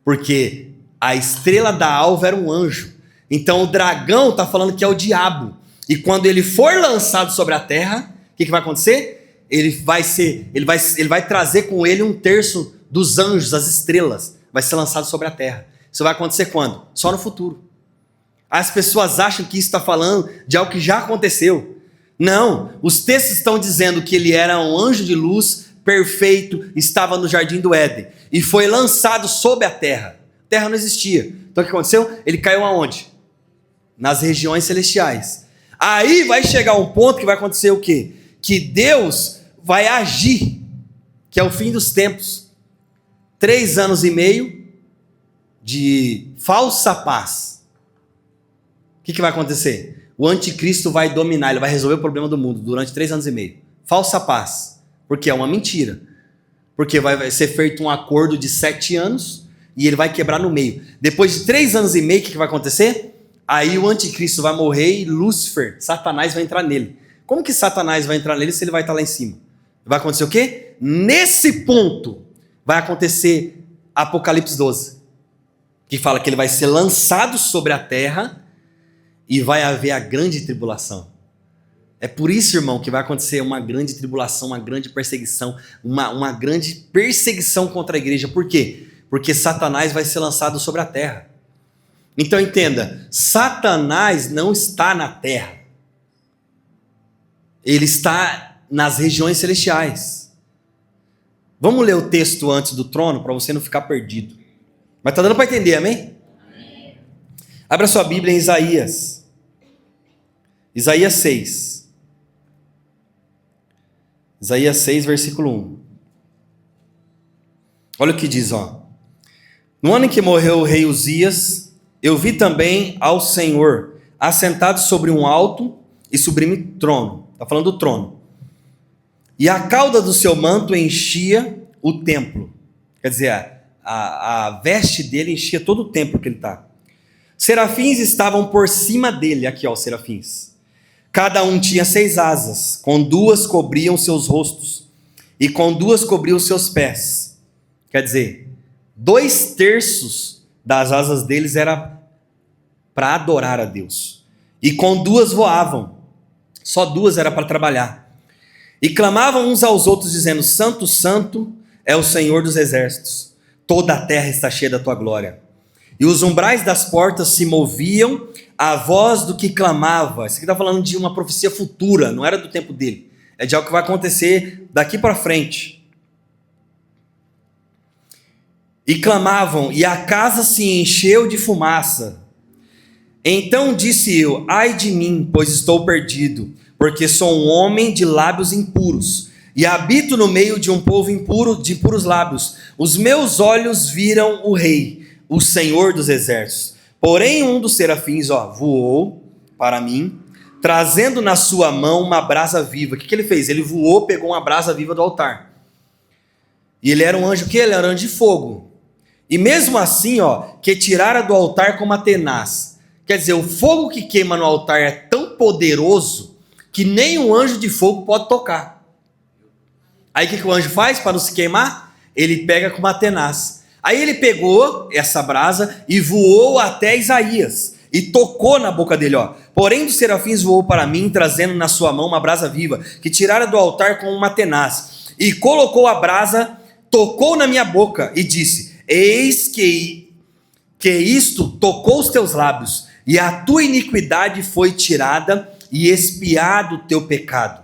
Porque a estrela da alva era um anjo. Então o dragão está falando que é o diabo. E quando ele for lançado sobre a terra, o que vai acontecer? Ele vai trazer com ele 1/3 dos anjos, as estrelas. Vai ser lançado sobre a terra. Isso vai acontecer quando? Só no futuro. As pessoas acham que isso está falando de algo que já aconteceu. Não, os textos estão dizendo que ele era um anjo de luz, perfeito, estava no jardim do Éden. E foi lançado sobre a terra. A terra não existia. Então o que aconteceu? Ele caiu aonde? Nas regiões celestiais. Aí vai chegar um ponto que vai acontecer o quê? Que Deus vai agir, que é o fim dos tempos. 3 anos e meio de falsa paz. O que vai acontecer? O anticristo vai dominar, ele vai resolver o problema do mundo durante 3 anos e meio. Falsa paz. Porque é uma mentira. Porque vai ser feito um acordo de 7 anos e ele vai quebrar no meio. Depois de 3 anos e meio, o que vai acontecer? Aí o anticristo vai morrer e Lúcifer, Satanás, vai entrar nele. Como que Satanás vai entrar nele se ele vai estar lá em cima? Vai acontecer o quê? Nesse ponto vai acontecer Apocalipse 12. Que fala que ele vai ser lançado sobre a terra e vai haver a grande tribulação. É por isso, irmão, que vai acontecer uma grande tribulação, uma grande perseguição, uma grande perseguição contra a igreja. Por quê? Porque Satanás vai ser lançado sobre a terra. Então entenda, Satanás não está na terra. Ele está nas regiões celestiais. Vamos ler o texto antes do trono para você não ficar perdido. Mas está dando para entender, amém? Amém? Abra sua Bíblia em Isaías. Isaías 6. Isaías 6, versículo 1. Olha o que diz, ó. No ano em que morreu o rei Uzias, eu vi também ao Senhor assentado sobre um alto e sublime trono. Está falando do trono. E a cauda do seu manto enchia o templo. Quer dizer, a veste dele enchia todo o templo que ele está. Serafins estavam por cima dele. Aqui, ó, os serafins. Cada um tinha 6 asas. Com 2 cobriam seus rostos. E com 2 cobriam seus pés. Quer dizer, 2/3 das asas deles era para adorar a Deus. E com 2 voavam. Só 2 era para trabalhar. E clamavam uns aos outros, dizendo: Santo, Santo é o Senhor dos exércitos. Toda a terra está cheia da tua glória. E os umbrais das portas se moviam à voz do que clamava. Isso aqui está falando de uma profecia futura, não era do tempo dele. É de algo que vai acontecer daqui para frente. E clamavam, e a casa se encheu de fumaça. Então disse eu: ai de mim, pois estou perdido, porque sou um homem de lábios impuros, e habito no meio de um povo impuro, de impuros lábios. Os meus olhos viram o rei, o Senhor dos exércitos. Porém um dos serafins, voou para mim, trazendo na sua mão uma brasa viva. O que ele fez? Ele voou, pegou uma brasa viva do altar. E ele era um anjo, Ele era um anjo de fogo. E mesmo assim, que tirara do altar como a tenaz. Quer dizer, o fogo que queima no altar é tão poderoso que nem um anjo de fogo pode tocar. Aí o que o anjo faz para não se queimar? Ele pega com uma tenaz. Aí ele pegou essa brasa e voou até Isaías. E tocou na boca dele, Porém dos serafins voou para mim, trazendo na sua mão uma brasa viva, que tirara do altar com uma tenaz. E colocou a brasa, tocou na minha boca e disse: eis que isto tocou os teus lábios, e a tua iniquidade foi tirada, e expiado o teu pecado.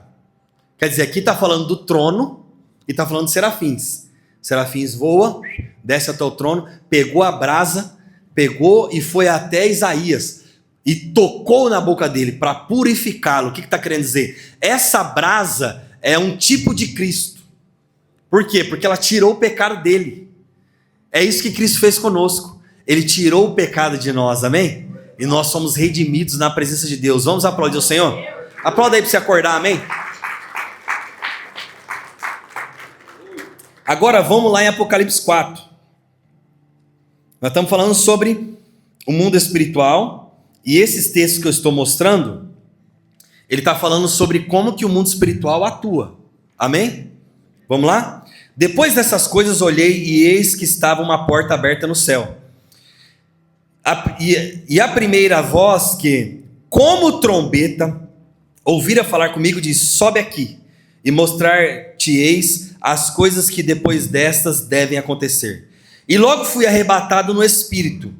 Quer dizer, aqui está falando do trono, e está falando de serafins. Serafins voa, desce até o trono, pegou a brasa, pegou e foi até Isaías, e tocou na boca dele, para purificá-lo. O que está querendo dizer? Essa brasa é um tipo de Cristo. Por quê? Porque ela tirou o pecado dele. É isso que Cristo fez conosco. Ele tirou o pecado de nós, amém? E nós somos redimidos na presença de Deus. Vamos aplaudir o Senhor? Aplauda aí para você acordar, amém? Agora vamos lá em Apocalipse 4. Nós estamos falando sobre o mundo espiritual. E esses textos que eu estou mostrando, ele está falando sobre como que o mundo espiritual atua. Amém? Vamos lá? Depois dessas coisas olhei, e eis que estava uma porta aberta no céu. E a primeira voz que, como trombeta, ouvira falar comigo, disse: sobe aqui, e mostrar-te-eis as coisas que depois destas devem acontecer. E logo fui arrebatado no espírito,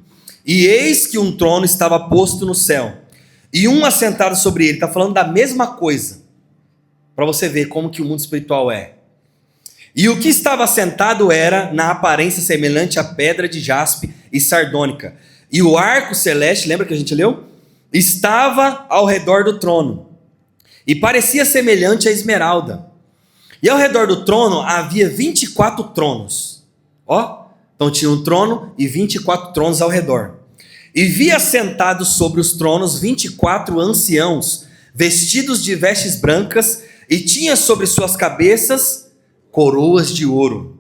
e eis que um trono estava posto no céu, e um assentado sobre ele. Está falando da mesma coisa, para você ver como que o mundo espiritual é. E o que estava assentado era, na aparência, semelhante à pedra de jaspe e sardônica. E o arco celeste, lembra que a gente leu? Estava ao redor do trono. E parecia semelhante à esmeralda. E ao redor do trono havia 24 tronos. Então tinha um trono e 24 tronos ao redor. E vi assentados sobre os tronos 24 anciãos, vestidos de vestes brancas, e tinha sobre suas cabeças coroas de ouro.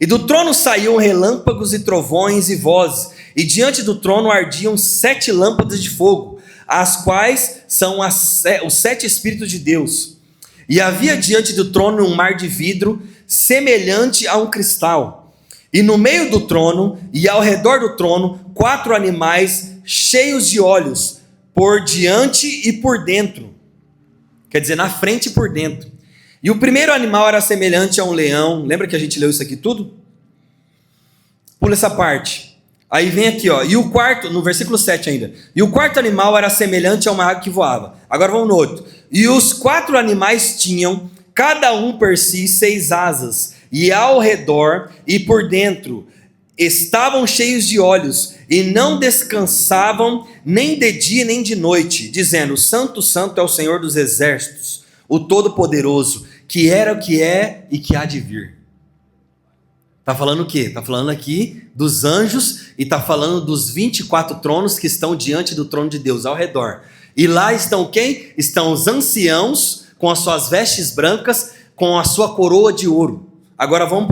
E do trono saíam relâmpagos e trovões e vozes, e diante do trono ardiam 7 lâmpadas de fogo, as quais são os 7 Espíritos de Deus. E havia diante do trono um mar de vidro, semelhante a um cristal. E no meio do trono, e ao redor do trono, 4 animais cheios de olhos, por diante e por dentro. Quer dizer, na frente e por dentro. E o primeiro animal era semelhante a um leão. Lembra que a gente leu isso aqui tudo? Pula essa parte. Aí vem aqui, e o quarto, no versículo 7 ainda. E o quarto animal era semelhante a uma águia que voava. Agora vamos no outro. E os 4 animais tinham, cada um por si, 6 asas. E ao redor e por dentro estavam cheios de olhos, e não descansavam nem de dia nem de noite, dizendo: Santo, Santo é o Senhor dos exércitos, o Todo-Poderoso, que era, o que é e que há de vir. Está falando o quê? Está falando aqui dos anjos e está falando dos 24 tronos que estão diante do trono de Deus ao redor. E lá estão quem? Estão os anciãos com as suas vestes brancas, com a sua coroa de ouro. Agora vamos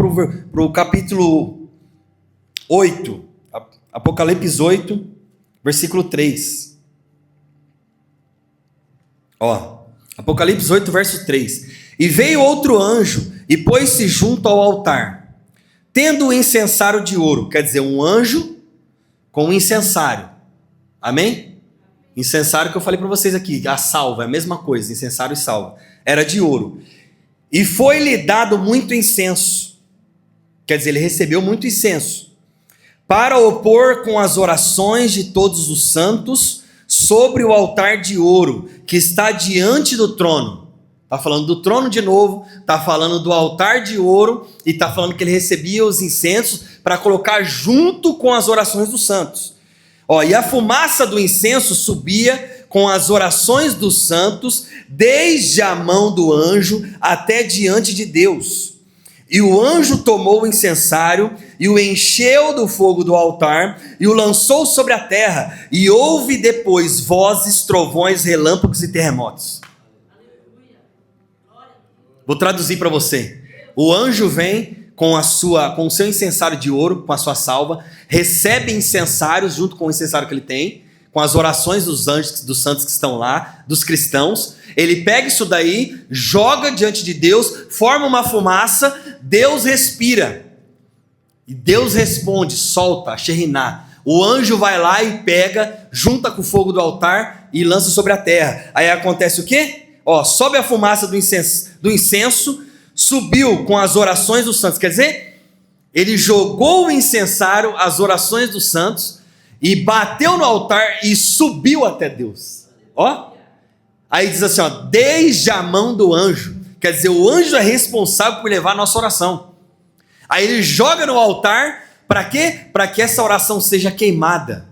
para o capítulo 8, Apocalipse 8, versículo 3. Apocalipse 8, verso 3. E veio outro anjo e pôs-se junto ao altar, tendo o incensário de ouro. Quer dizer, um anjo com um incensário. Amém? Incensário que eu falei para vocês aqui, a salva, é a mesma coisa, incensário e salva. Era de ouro. E foi-lhe dado muito incenso. Quer dizer, ele recebeu muito incenso, para opor com as orações de todos os santos sobre o altar de ouro, que está diante do trono. Está falando do trono de novo, está falando do altar de ouro, e está falando que ele recebia os incensos para colocar junto com as orações dos santos. E a fumaça do incenso subia com as orações dos santos, desde a mão do anjo até diante de Deus. E o anjo tomou o incensário e o encheu do fogo do altar e o lançou sobre a terra. E houve depois vozes, trovões, relâmpagos e terremotos. Vou traduzir para você. O anjo vem com o seu incensário de ouro, com a sua salva, recebe incensários junto com o incensário que ele tem, com as orações dos anjos, dos santos que estão lá, dos cristãos. Ele pega isso daí, joga diante de Deus, forma uma fumaça, Deus respira. E Deus responde, solta, a Sheriná. O anjo vai lá e pega, junta com o fogo do altar e lança sobre a terra. Aí acontece o quê? Sobe a fumaça do incenso, subiu com as orações dos santos. Quer dizer, ele jogou o incensário, as orações dos santos, e bateu no altar e subiu até Deus. Aí diz assim, desde a mão do anjo. Quer dizer, o anjo é responsável por levar a nossa oração. Aí ele joga no altar, para quê? Para que essa oração seja queimada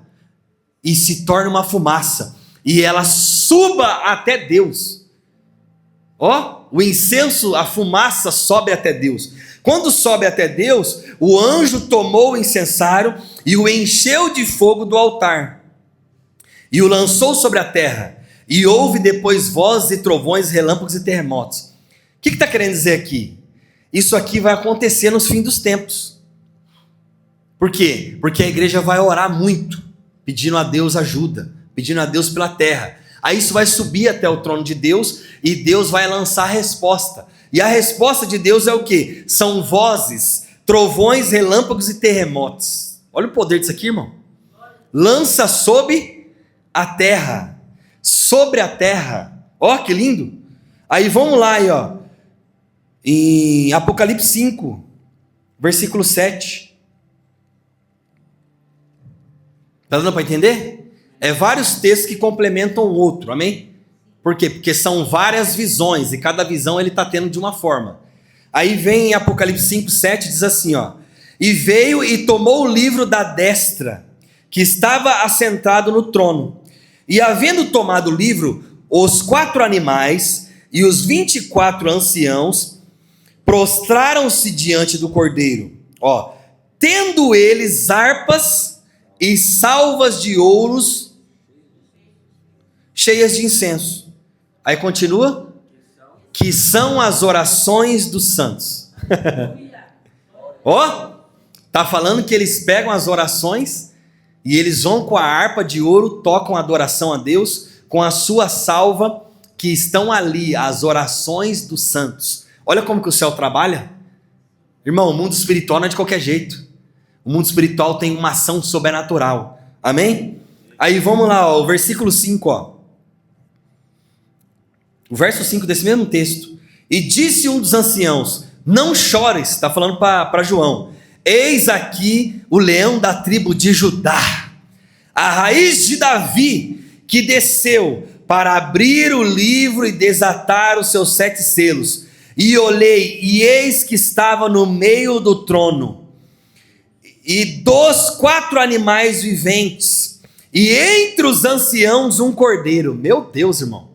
e se torne uma fumaça, e ela suba até Deus. O incenso, a fumaça sobe até Deus. Quando sobe até Deus, o anjo tomou o incensário e o encheu de fogo do altar e o lançou sobre a terra. E houve depois vozes e trovões, relâmpagos e terremotos. O que está querendo dizer aqui? Isso aqui vai acontecer nos fins dos tempos. Por quê? Porque a igreja vai orar muito, pedindo a Deus ajuda, pedindo a Deus pela terra. Aí isso vai subir até o trono de Deus e Deus vai lançar a resposta. E a resposta de Deus é o quê? São vozes, trovões, relâmpagos e terremotos. Olha o poder disso aqui, irmão. Lança sobre a terra. Sobre a terra. Que lindo. Aí vamos lá, em Apocalipse 5, versículo 7. Está dando para entender? Vários textos que complementam o outro, amém? Por quê? Porque são várias visões, e cada visão ele está tendo de uma forma. Aí vem em Apocalipse 5, 7, diz assim, e veio e tomou o livro da destra, que estava assentado no trono. E havendo tomado o livro, os 4 animais e os 24 anciãos prostraram-se diante do cordeiro, tendo eles harpas e salvas de ouros cheias de incenso. Aí continua, que são as orações dos santos. Tá falando que eles pegam as orações e eles vão com a harpa de ouro, tocam adoração a Deus com a sua salva, que estão ali, as orações dos santos. Olha como que o céu trabalha. Irmão, o mundo espiritual não é de qualquer jeito. O mundo espiritual tem uma ação sobrenatural. Amém? Aí vamos lá, o versículo 5, o verso 5 desse mesmo texto. E disse um dos anciãos, não chores, está falando para João, eis aqui o leão da tribo de Judá, a raiz de Davi, que desceu para abrir o livro e desatar os seus 7 selos. E olhei, e eis que estava no meio do trono, e dos 4 animais viventes, e entre os anciãos um cordeiro. Meu Deus, irmão.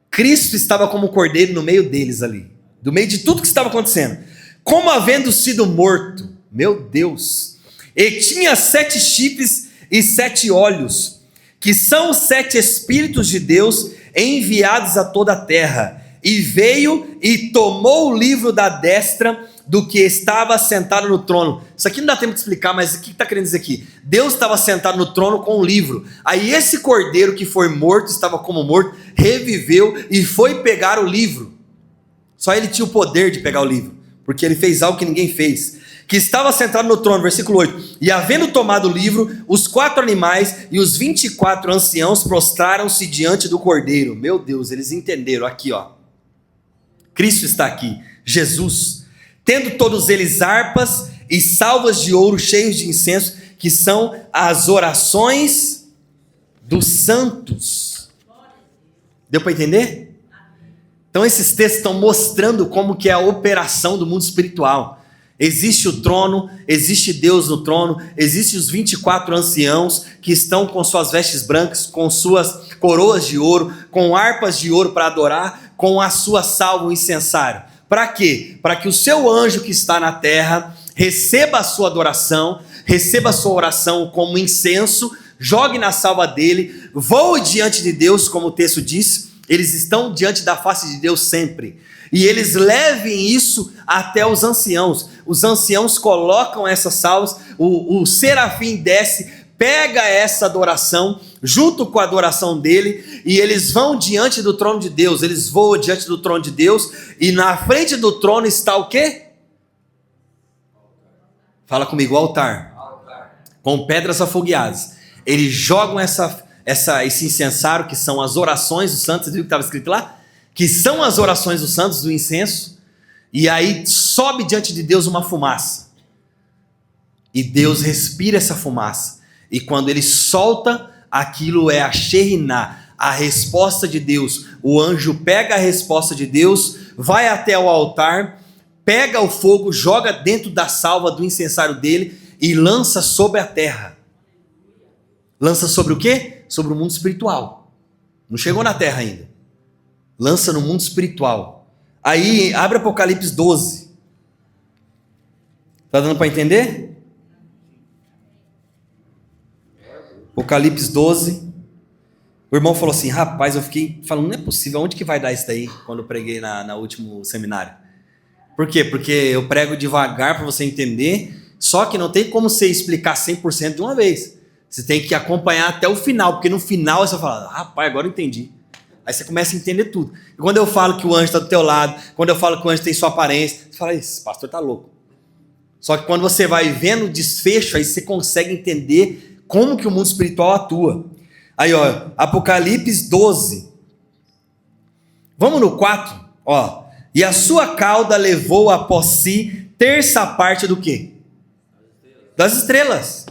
Cristo estava como cordeiro no meio deles ali, no meio de tudo que estava acontecendo. como havendo sido morto. Meu Deus! E tinha 7 chifres e 7 olhos, que são os 7 Espíritos de Deus enviados a toda a terra. E veio e tomou o livro da destra do que estava sentado no trono. Isso aqui não dá tempo de explicar, mas o que está querendo dizer aqui? Deus estava sentado no trono com um livro. Aí esse cordeiro que foi morto, estava como morto, reviveu e foi pegar o livro. Só ele tinha o poder de pegar o livro, porque ele fez algo que ninguém fez. Que estava sentado no trono, versículo 8. E havendo tomado o livro, os 4 animais e os 24 anciãos prostraram-se diante do cordeiro. Meu Deus, eles entenderam aqui, ó. Cristo está aqui, Jesus. Tendo todos eles harpas e salvas de ouro cheios de incenso, que são as orações dos santos. Deu para entender? Então esses textos estão mostrando como que é a operação do mundo espiritual. Existe o trono, existe Deus no trono, existem os 24 anciãos que estão com suas vestes brancas, com suas coroas de ouro, com harpas de ouro para adorar, com a sua salva, o incensário. Para quê? Para que o seu anjo que está na terra receba a sua adoração, receba a sua oração como incenso, jogue na salva dele, voe diante de Deus, como o texto diz, eles estão diante da face de Deus sempre. E eles levem isso até os anciãos. Os anciãos colocam essas salvas, o serafim desce, pega essa adoração, junto com a adoração dele, e eles vão diante do trono de Deus, eles voam diante do trono de Deus, e na frente do trono está o quê? Fala comigo, altar. Com pedras afogueadas. Eles jogam esse incensário, que são as orações dos santos, viu o que estava escrito lá? Que são as orações dos santos, do incenso, e aí sobe diante de Deus uma fumaça, e Deus respira essa fumaça, e quando ele solta, aquilo é a Sheriná, a resposta de Deus. O anjo pega a resposta de Deus, vai até o altar, pega o fogo, joga dentro da salva do incensário dele e lança sobre a terra. Lança sobre o quê? Sobre o mundo espiritual. Não chegou na terra ainda. Lança no mundo espiritual. Aí abre Apocalipse 12. Tá dando para entender? Apocalipse 12. O irmão falou assim: rapaz, eu fiquei falando, não é possível, onde que vai dar isso daí? Quando eu preguei na último seminário. Por quê? Porque eu prego devagar para você entender, só que não tem como você explicar 100% de uma vez. Você tem que acompanhar até o final, porque no final você fala: rapaz, agora eu entendi. Aí você começa a entender tudo. E quando eu falo que o anjo está do teu lado, quando eu falo que o anjo tem sua aparência, você fala: esse pastor está louco. Só que quando você vai vendo o desfecho, aí você consegue entender como que o mundo espiritual atua. Aí, ó, Apocalipse 12. Vamos no 4, ó. E a sua cauda levou após si terça parte do quê? Das estrelas.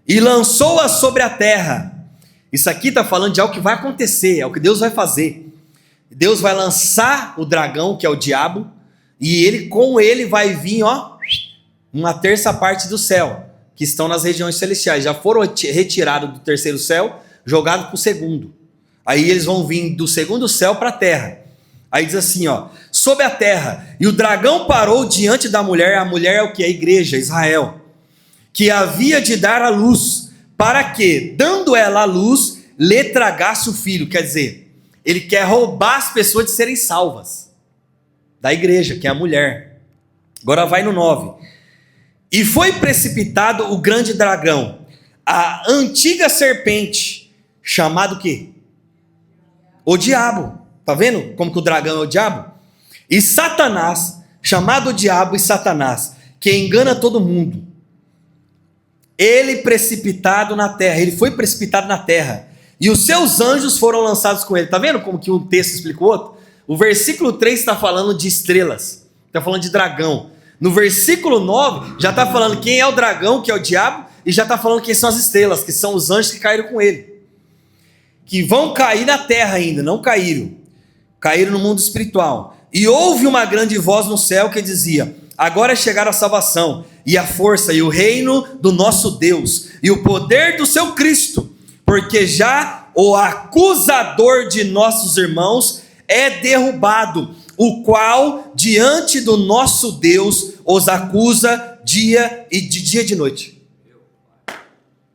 E lançou-a sobre a terra. Isso aqui está falando de algo que vai acontecer, é o que Deus vai fazer. Deus vai lançar o dragão, que é o diabo, e com ele vai vir, ó, uma terça parte do céu, que estão nas regiões celestiais. Já foram retirados do terceiro céu, jogados para o segundo. Aí eles vão vir do segundo céu para a terra. Aí diz assim, ó: sob a terra, e o dragão parou diante da mulher. A mulher é o que? A igreja, Israel, que havia de dar a luz, para que, dando ela a luz, lhe tragasse o filho. Quer dizer, ele quer roubar as pessoas de serem salvas, da igreja, que é a mulher. Agora vai no 9. E foi precipitado o grande dragão, a antiga serpente, chamado o quê? O diabo. Tá vendo como que o dragão é o diabo? E Satanás, chamado o diabo e Satanás, que engana todo mundo. Ele precipitado na terra, ele foi precipitado na terra, e os seus anjos foram lançados com ele. Tá vendo como que um texto explica o outro? O versículo 3 está falando de estrelas, está falando de dragão. No versículo 9, já está falando quem é o dragão, que é o diabo, e já está falando quem são as estrelas, que são os anjos que caíram com ele. Que vão cair na terra ainda, não caíram. Caíram no mundo espiritual. E houve uma grande voz no céu que dizia: agora chegaram a salvação, e a força, e o reino do nosso Deus, e o poder do seu Cristo, porque já o acusador de nossos irmãos é derrubado, o qual diante do nosso Deus os acusa dia e de noite.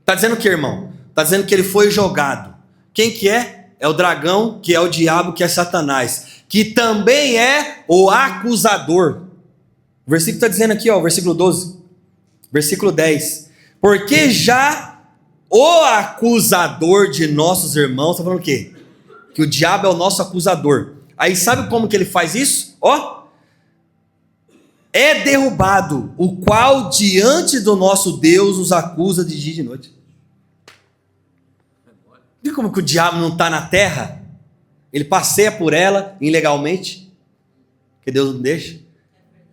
Está dizendo o que, irmão? Está dizendo que ele foi jogado. Quem que é? É o dragão, que é o diabo, que é Satanás, que também é o acusador. O versículo está dizendo aqui, ó, versículo 12, versículo 10. Porque já o acusador de nossos irmãos, está falando o quê? Que o diabo é o nosso acusador. Aí sabe como que ele faz isso? Ó, é derrubado, o qual diante do nosso Deus os acusa de dia e de noite. Viu como que o diabo não está na terra? Ele passeia por ela ilegalmente, que Deus não deixa.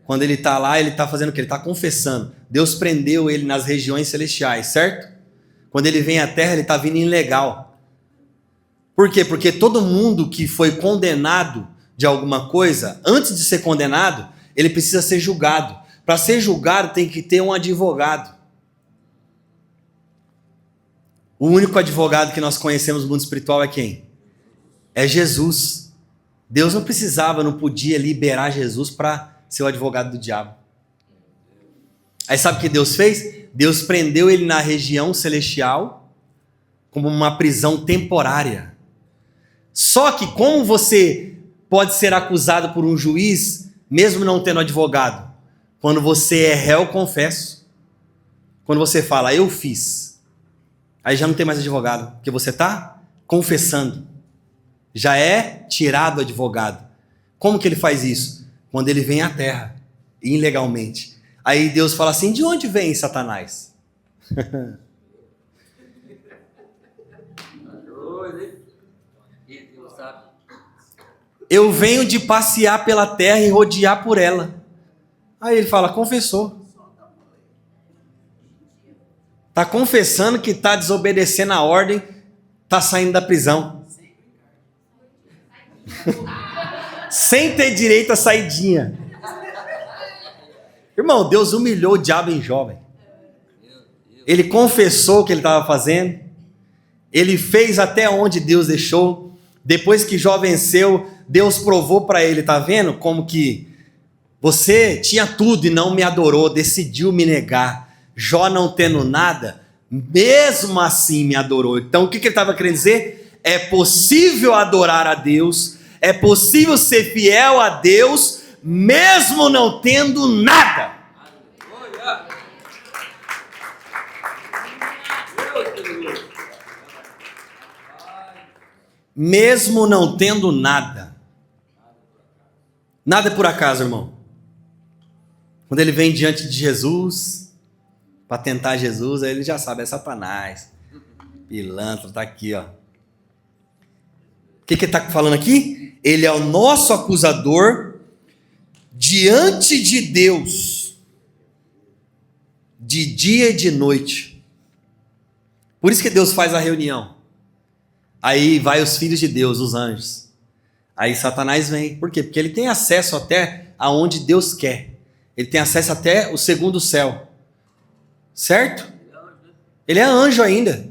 Quando ele está lá, ele está fazendo o quê? Ele está confessando. Deus prendeu ele nas regiões celestiais, certo? Quando ele vem à terra, ele está vindo ilegal. Por quê? Porque todo mundo que foi condenado de alguma coisa, antes de ser condenado, ele precisa ser julgado. Para ser julgado, tem que ter um advogado. O único advogado que nós conhecemos no mundo espiritual é quem? É Jesus. Deus não precisava, não podia liberar Jesus para ser o advogado do diabo. Aí sabe o que Deus fez? Deus prendeu ele na região celestial como uma prisão temporária. Só que como você pode ser acusado por um juiz, mesmo não tendo advogado? Quando você é réu, confesso. Quando você fala, eu fiz. Aí já não tem mais advogado, porque você está confessando. Já é tirado o advogado. Como que ele faz isso? Quando ele vem à terra, ilegalmente. Aí Deus fala assim, de onde vem Satanás? Eu venho de passear pela terra e rodear por ela. Aí ele fala, confessou. Está confessando que está desobedecendo a ordem, está saindo da prisão. Sem ter direito à saidinha. Irmão, Deus humilhou o diabo em Jó. Ele confessou o que ele estava fazendo. Ele fez até onde Deus deixou. Depois que Jó venceu, Deus provou para ele, tá vendo? Como que você tinha tudo e não me adorou, decidiu me negar. Jó não tendo nada, mesmo assim me adorou. Então o que ele estava querendo dizer? É possível adorar a Deus, é possível ser fiel a Deus, mesmo não tendo nada. Mesmo não tendo nada. Nada é por acaso, irmão. Quando ele vem diante de Jesus, para tentar Jesus, aí ele já sabe, é Satanás. Pilantra, está aqui, ó. O que ele está falando aqui? Ele é o nosso acusador diante de Deus, de dia e de noite. Por isso que Deus faz a reunião. Aí vai os filhos de Deus, os anjos. Aí Satanás vem. Por quê? Porque ele tem acesso até aonde Deus quer. Ele tem acesso até o segundo céu. Certo? Ele é anjo ainda.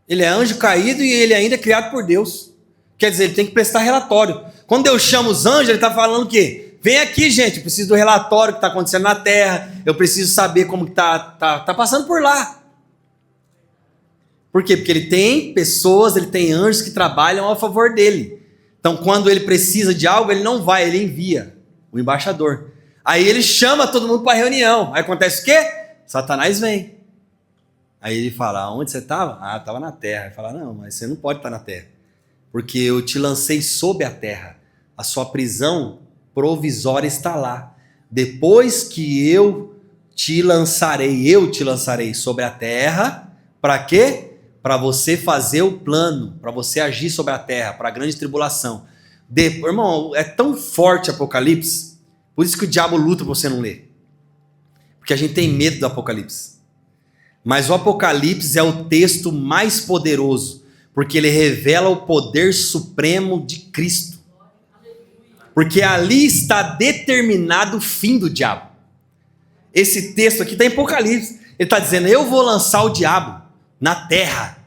Ele é anjo caído e ele ainda é criado por Deus. Quer dizer, ele tem que prestar relatório. Quando Deus chama os anjos, ele está falando o quê? Vem aqui, gente, eu preciso do relatório que está acontecendo na terra. Eu preciso saber como que tá passando por lá. Por quê? Porque ele tem pessoas, ele tem anjos que trabalham a favor dele. Então, quando ele precisa de algo, ele não vai, ele envia o embaixador. Aí ele chama todo mundo para a reunião. Aí acontece o quê? Satanás vem. Aí ele fala, onde você estava? Ah, estava na terra. Ele fala, não, mas você não pode estar na terra. Porque eu te lancei sob a terra. A sua prisão provisória está lá. Depois que eu te lançarei sobre a terra. Para quê? Para você fazer o plano, para você agir sobre a terra, para a grande tribulação. Irmão, é tão forte Apocalipse, por isso que o diabo luta para você não ler. Porque a gente tem medo do Apocalipse. Mas o Apocalipse é o texto mais poderoso, porque ele revela o poder supremo de Cristo. Porque ali está determinado o fim do diabo. Esse texto aqui está em Apocalipse. Ele está dizendo, eu vou lançar o diabo na terra.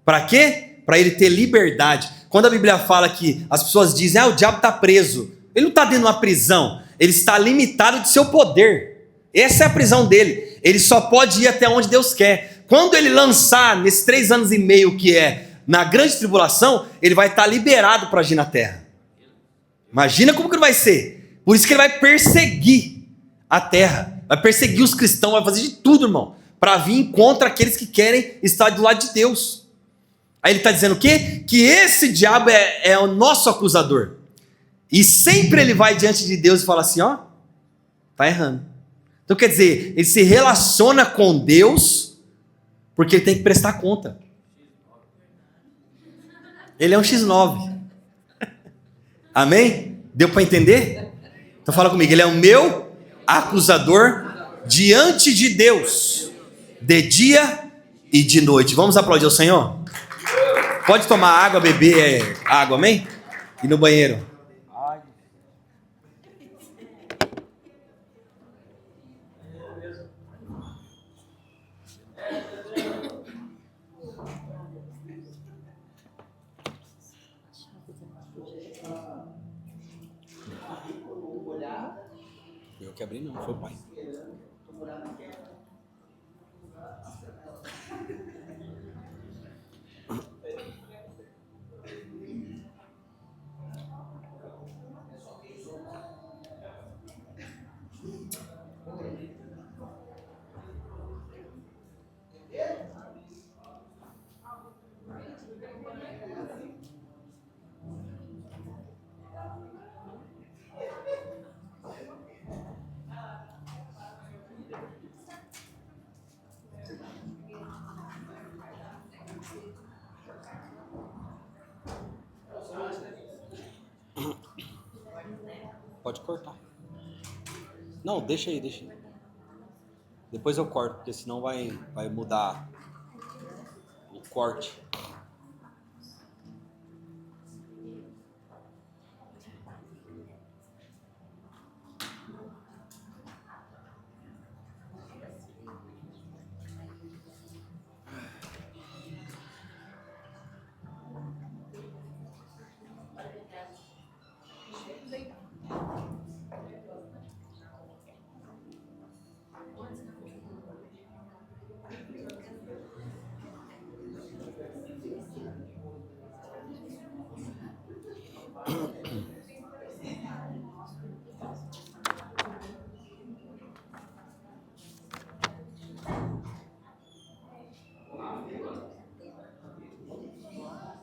Para quê? Para ele ter liberdade. Quando a Bíblia fala que as pessoas dizem, o diabo está preso. Ele não está dentro de uma prisão. Ele está limitado de seu poder. Essa é a prisão dele. Ele só pode ir até onde Deus quer. Quando ele lançar, nesses 3 anos e meio que é na grande tribulação, ele vai estar liberado para agir na terra. Imagina como que ele vai ser. Por isso que ele vai perseguir a terra. Vai perseguir os cristãos, vai fazer de tudo, irmão, para vir contra aqueles que querem estar do lado de Deus. Aí ele está dizendo o quê? Que esse diabo é o nosso acusador. E sempre ele vai diante de Deus e fala assim, ó, tá errando. Então quer dizer, ele se relaciona com Deus porque ele tem que prestar conta. Ele é um X9. Amém? Deu para entender? Então fala comigo, ele é o meu acusador diante de Deus, de dia e de noite. Vamos aplaudir o Senhor? Pode tomar água, beber água, amém? E no banheiro. Eu que abri não, foi o pai. Pode cortar. Não, deixa aí, deixa aí. Depois eu corto, porque senão vai mudar o corte.